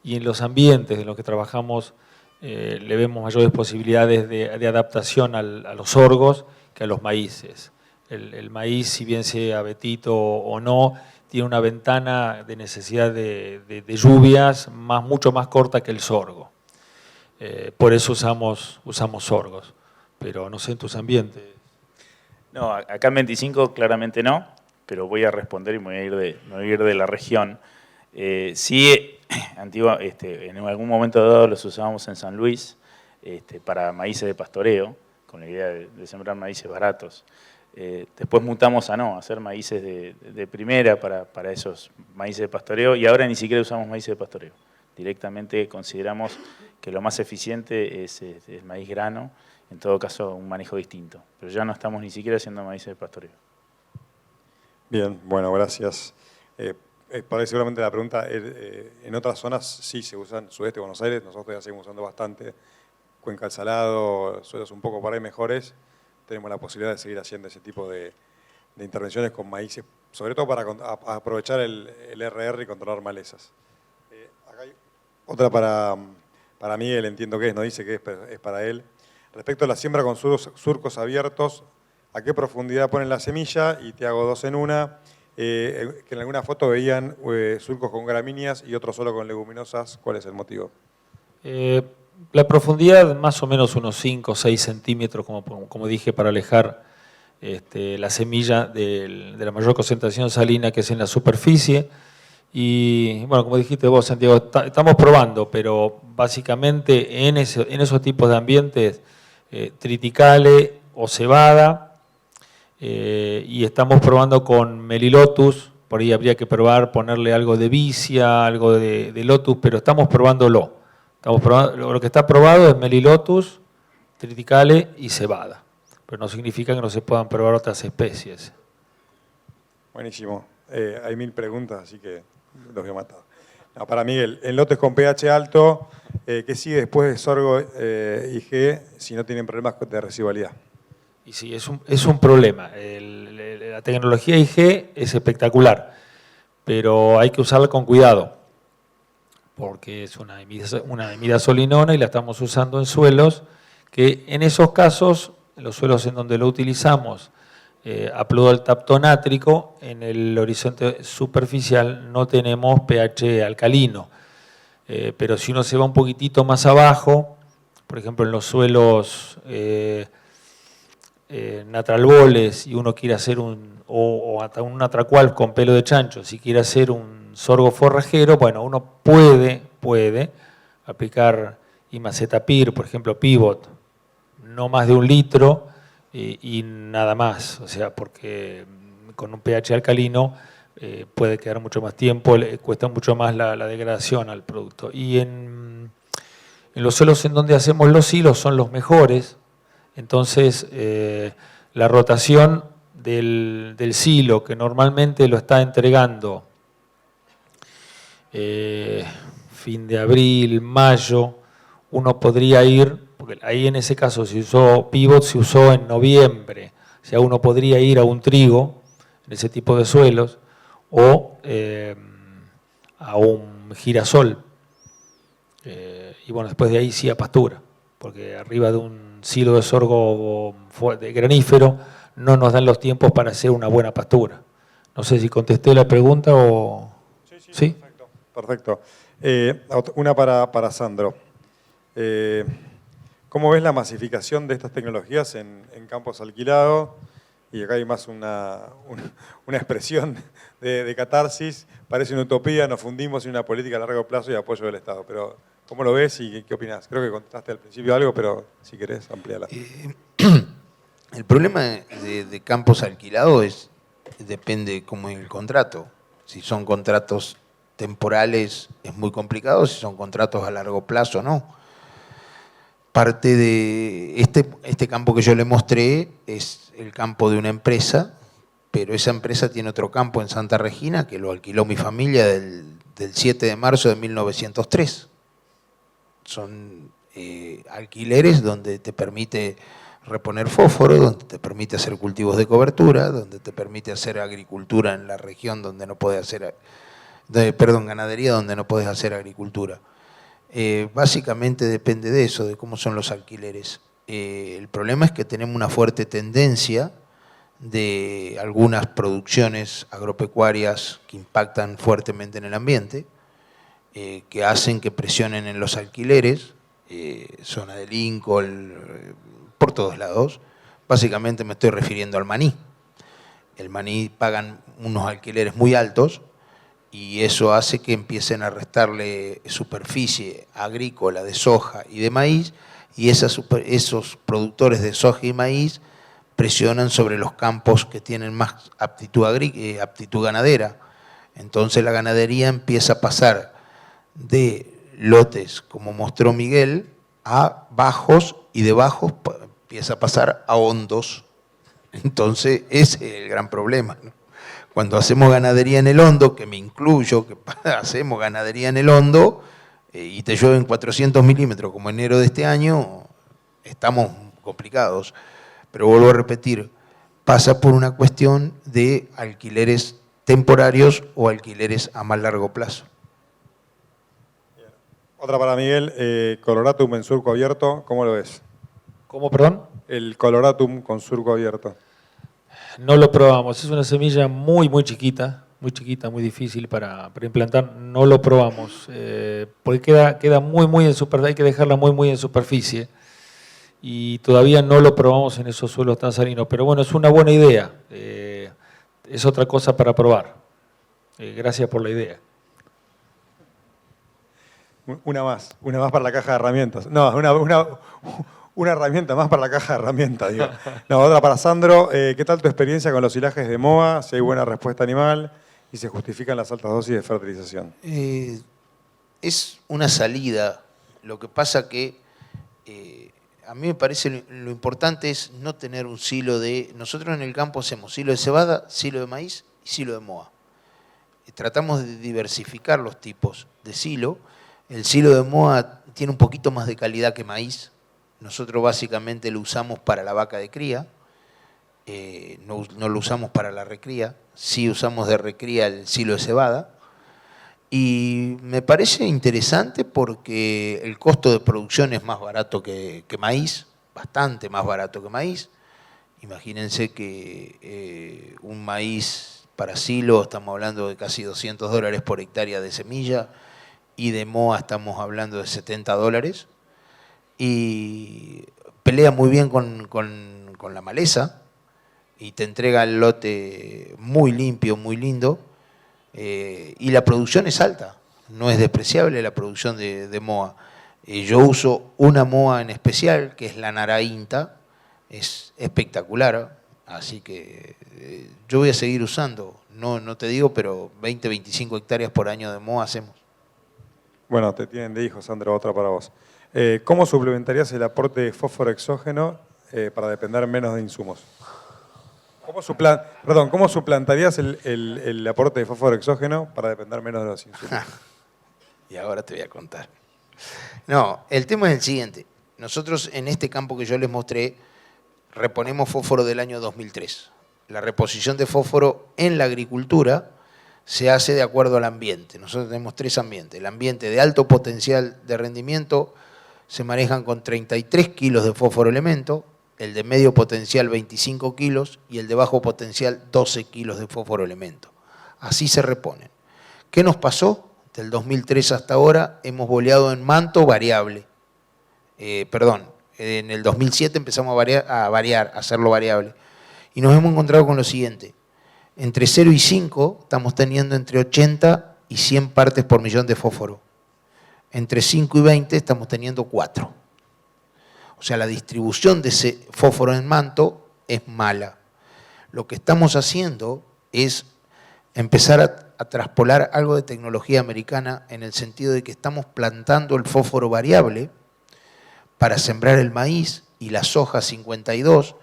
y en los ambientes en los que trabajamos le vemos mayores posibilidades de adaptación a los sorgos que a los maíces. El maíz, si bien sea betito o no, tiene una ventana de necesidad de lluvias mucho más corta que el sorgo. Por eso usamos sorgos, pero no sé en tus ambientes. No, acá en 25 claramente no, pero voy a responder y me voy a ir de la región. Sí, en algún momento dado los usábamos en San Luis para maíces de pastoreo, con la idea de sembrar maíces baratos. Después mutamos a hacer maíces de primera para esos maíces de pastoreo, y ahora ni siquiera usamos maíces de pastoreo. Directamente consideramos que lo más eficiente es el maíz grano, en todo caso un manejo distinto. Pero ya no estamos ni siquiera haciendo maíces de pastoreo. Bien, bueno, gracias. Por ahí seguramente la pregunta, en otras zonas sí se usan, sudeste de Buenos Aires, nosotros ya seguimos usando bastante, Cuenca del Salado, suelos un poco por ahí mejores, tenemos la posibilidad de seguir haciendo ese tipo de intervenciones con maíces, sobre todo para aprovechar el RR y controlar malezas. Acá hay otra para Miguel, entiendo que no dice que es para él. Respecto a la siembra con surcos abiertos, ¿a qué profundidad ponen la semilla? Y te hago dos en una. Que en alguna foto veían surcos con gramíneas y otros solo con leguminosas. ¿Cuál es el motivo? La profundidad más o menos unos 5 o 6 centímetros, como dije, para alejar la semilla de la mayor concentración salina que es en la superficie. Y bueno, como dijiste vos, Santiago, estamos probando, pero básicamente en esos tipos de ambientes, triticale o cebada, y estamos probando con Melilotus, por ahí habría que probar, ponerle algo de vicia, algo de lotus, pero estamos probándolo. Lo que está probado es Melilotus, triticale y cebada, pero no significa que no se puedan probar otras especies. Buenísimo. Hay 1000 preguntas, así que los voy a matar. No, para Miguel, en lotes con pH alto, ¿qué sigue después de sorgo IG si no tienen problemas de residualidad? Y sí, es un problema. La tecnología IG es espectacular, pero hay que usarla con cuidado, porque es una imidazolinona y la estamos usando en suelos que en esos casos, en los suelos en donde lo utilizamos, aploidoltaptonátrico, en el horizonte superficial no tenemos pH alcalino, pero si uno se va un poquitito más abajo, por ejemplo en los suelos natralboles y uno quiere hacer o hasta un natracual con pelo de chancho, si quiere hacer un sorgo forrajero, bueno, uno puede aplicar imacetapir, por ejemplo pivot, no más de 1 litro y nada más, o sea, porque con un pH alcalino puede quedar mucho más tiempo, le cuesta mucho más la degradación al producto. Y en los suelos en donde hacemos los hilos son los mejores. Entonces, la rotación del silo, que normalmente lo está entregando fin de abril, mayo, uno podría ir, porque ahí en ese caso se usó pivot, se usó en noviembre, o sea, uno podría ir a un trigo, en ese tipo de suelos, o a un girasol, y bueno, después de ahí sí a pastura, porque arriba de un silo de sorgo de granífero no nos dan los tiempos para hacer una buena pastura. No sé si contesté la pregunta o... Sí. Perfecto. Una para Sandro. ¿Cómo ves la masificación de estas tecnologías en campos alquilados? Y acá hay más una expresión de catarsis. Parece una utopía, nos fundimos en una política a largo plazo y apoyo del Estado. Pero, ¿cómo lo ves y qué opinás? Creo que contestaste al principio algo, pero si querés, amplíala. El problema de campos alquilados depende cómo es el contrato. Si son contratos temporales es muy complicado, si son contratos a largo plazo no. Parte de este campo que yo le mostré es el campo de una empresa, pero esa empresa tiene otro campo en Santa Regina que lo alquiló mi familia del 7 de marzo de 1903. Son alquileres donde te permite reponer fósforo, donde te permite hacer cultivos de cobertura, donde te permite hacer agricultura en la región donde no puedes hacer, ganadería donde no puedes hacer agricultura. Básicamente depende de eso, de cómo son los alquileres. El problema es que tenemos una fuerte tendencia de algunas producciones agropecuarias que impactan fuertemente en el ambiente, que hacen que presionen en los alquileres, zona de Lincoln, por todos lados. Básicamente me estoy refiriendo al maní. El maní pagan unos alquileres muy altos y eso hace que empiecen a restarle superficie agrícola de soja y de maíz, y esos productores de soja y maíz presionan sobre los campos que tienen más aptitud ganadera. Entonces la ganadería empieza a pasar de lotes, como mostró Miguel, a bajos, y de bajos empieza a pasar a hondos. Entonces ese es el gran problema, ¿no? Cuando hacemos ganadería en el hondo, que me incluyo, que hacemos ganadería en el hondo, y te llueven 400 milímetros como enero de este año, estamos complicados. Pero vuelvo a repetir, pasa por una cuestión de alquileres temporarios o alquileres a más largo plazo. Otra para Miguel, Coloratum en surco abierto, ¿cómo lo ves? ¿Cómo, perdón? El Coloratum con surco abierto. No lo probamos, es una semilla muy chiquita, muy difícil para implantar, no lo probamos, porque queda muy en superficie, hay que dejarla muy en superficie, y todavía no lo probamos en esos suelos tan salinos, pero bueno, es una buena idea, es otra cosa para probar. Gracias por la idea. Una más para la caja de herramientas. No, una herramienta más para la caja de herramientas, digo. No, otra para Sandro. ¿Qué tal tu experiencia con los silajes de MOA? Si hay buena respuesta animal y se justifican las altas dosis de fertilización. Es una salida. Lo que pasa que a mí me parece lo importante es no tener un silo de... Nosotros en el campo hacemos silo de cebada, silo de maíz y silo de MOA. Tratamos de diversificar los tipos de silo. El silo de MOA tiene un poquito más de calidad que maíz. Nosotros básicamente lo usamos para la vaca de cría, no lo usamos para la recría, sí usamos de recría el silo de cebada, y me parece interesante porque el costo de producción es más barato que maíz, bastante más barato que maíz. Imagínense que un maíz para silo estamos hablando de casi $200 por hectárea de semilla, y de MOA estamos hablando de $70, y pelea muy bien con la maleza y te entrega el lote muy limpio, muy lindo, y la producción es alta, no es despreciable la producción de MOA. Yo uso una MOA en especial, que es la Narainta, es espectacular, así que yo voy a seguir usando, no te digo, pero 20, 25 hectáreas por año de MOA hacemos. Bueno, te tienen de hijo, Sandro, otra para vos. ¿Cómo suplementarías el aporte de fósforo exógeno para depender menos de insumos? ¿Cómo suplantarías el aporte de fósforo exógeno para depender menos de los insumos? Y ahora te voy a contar. No, el tema es el siguiente. Nosotros en este campo que yo les mostré, reponemos fósforo del año 2003. La reposición de fósforo en la agricultura se hace de acuerdo al ambiente. Nosotros tenemos 3 ambientes. El ambiente de alto potencial de rendimiento se manejan con 33 kilos de fósforo elemento, el de medio potencial 25 kilos y el de bajo potencial 12 kilos de fósforo elemento. Así se reponen. ¿Qué nos pasó? Del 2003 hasta ahora hemos boleado en manto variable. En el 2007 empezamos a hacerlo variable. Y nos hemos encontrado con lo siguiente. Entre 0 y 5 estamos teniendo entre 80 y 100 partes por millón de fósforo. Entre 5 y 20 estamos teniendo 4. O sea, la distribución de ese fósforo en manto es mala. Lo que estamos haciendo es empezar a traspolar algo de tecnología americana en el sentido de que estamos plantando el fósforo variable para sembrar el maíz y la soja 52,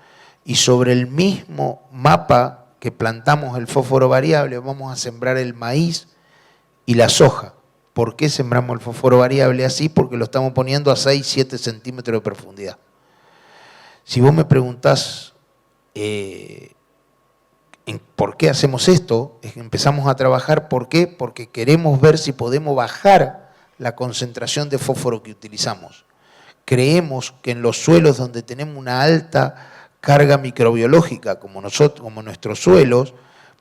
y sobre el mismo mapa que plantamos el fósforo variable vamos a sembrar el maíz y la soja. ¿Por qué sembramos el fósforo variable así? Porque lo estamos poniendo a 6-7 centímetros de profundidad. Si vos me preguntás ¿por qué hacemos esto? Empezamos a trabajar, ¿por qué? Porque queremos ver si podemos bajar la concentración de fósforo que utilizamos. Creemos que en los suelos donde tenemos una alta carga microbiológica, como nuestros suelos,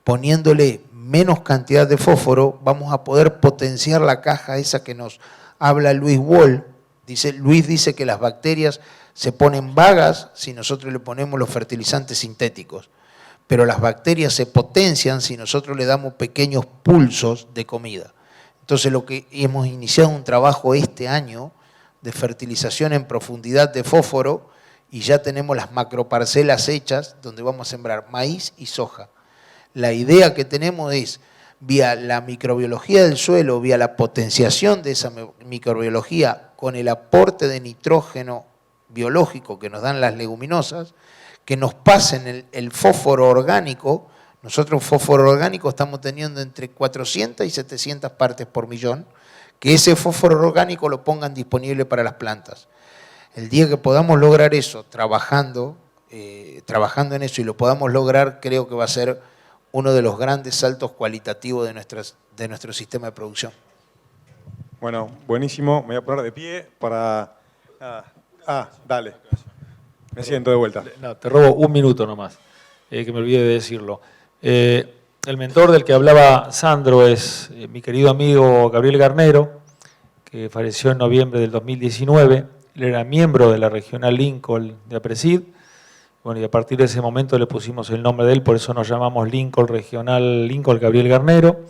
poniéndole menos cantidad de fósforo, vamos a poder potenciar la caja esa que nos habla Luis Wall. Luis dice que las bacterias se ponen vagas si nosotros le ponemos los fertilizantes sintéticos, pero las bacterias se potencian si nosotros le damos pequeños pulsos de comida. Entonces lo que hemos iniciado un trabajo este año de fertilización en profundidad de fósforo, y ya tenemos las macroparcelas hechas donde vamos a sembrar maíz y soja. La idea que tenemos es, vía la microbiología del suelo, vía la potenciación de esa microbiología con el aporte de nitrógeno biológico que nos dan las leguminosas, que nos pasen el fósforo orgánico. Nosotros fósforo orgánico estamos teniendo entre 400 y 700 partes por millón, que ese fósforo orgánico lo pongan disponible para las plantas. El día que podamos lograr eso, trabajando en eso, y lo podamos lograr, creo que va a ser uno de los grandes saltos cualitativos de nuestro sistema de producción. Bueno, buenísimo. Me voy a poner de pie para... dale. Me siento de vuelta. No, te robo un minuto nomás, que me olvidé de decirlo. El mentor del que hablaba Sandro es mi querido amigo Gabriel Garnero, que falleció en noviembre del 2019. Él era miembro de la regional Lincoln de APRESID. Bueno, y a partir de ese momento le pusimos el nombre de él, por eso nos llamamos Lincoln Regional Lincoln Gabriel Garnero.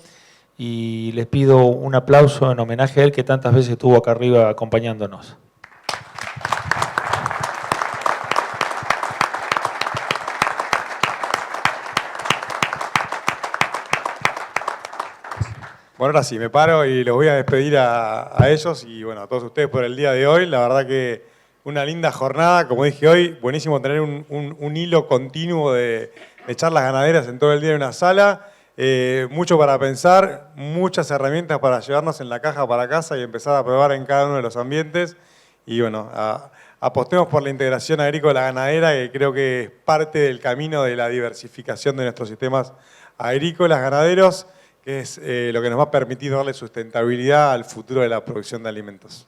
Y les pido un aplauso en homenaje a él, que tantas veces estuvo acá arriba acompañándonos. Bueno, ahora sí, me paro y los voy a despedir a ellos y bueno, a todos ustedes por el día de hoy. La verdad que una linda jornada, como dije hoy, buenísimo tener un hilo continuo de charlas ganaderas en todo el día en una sala. Mucho para pensar, muchas herramientas para llevarnos en la caja para casa y empezar a probar en cada uno de los ambientes. Y bueno, apostemos por la integración agrícola ganadera, que creo que es parte del camino de la diversificación de nuestros sistemas agrícolas, ganaderos, que es lo que nos va a permitir darle sustentabilidad al futuro de la producción de alimentos.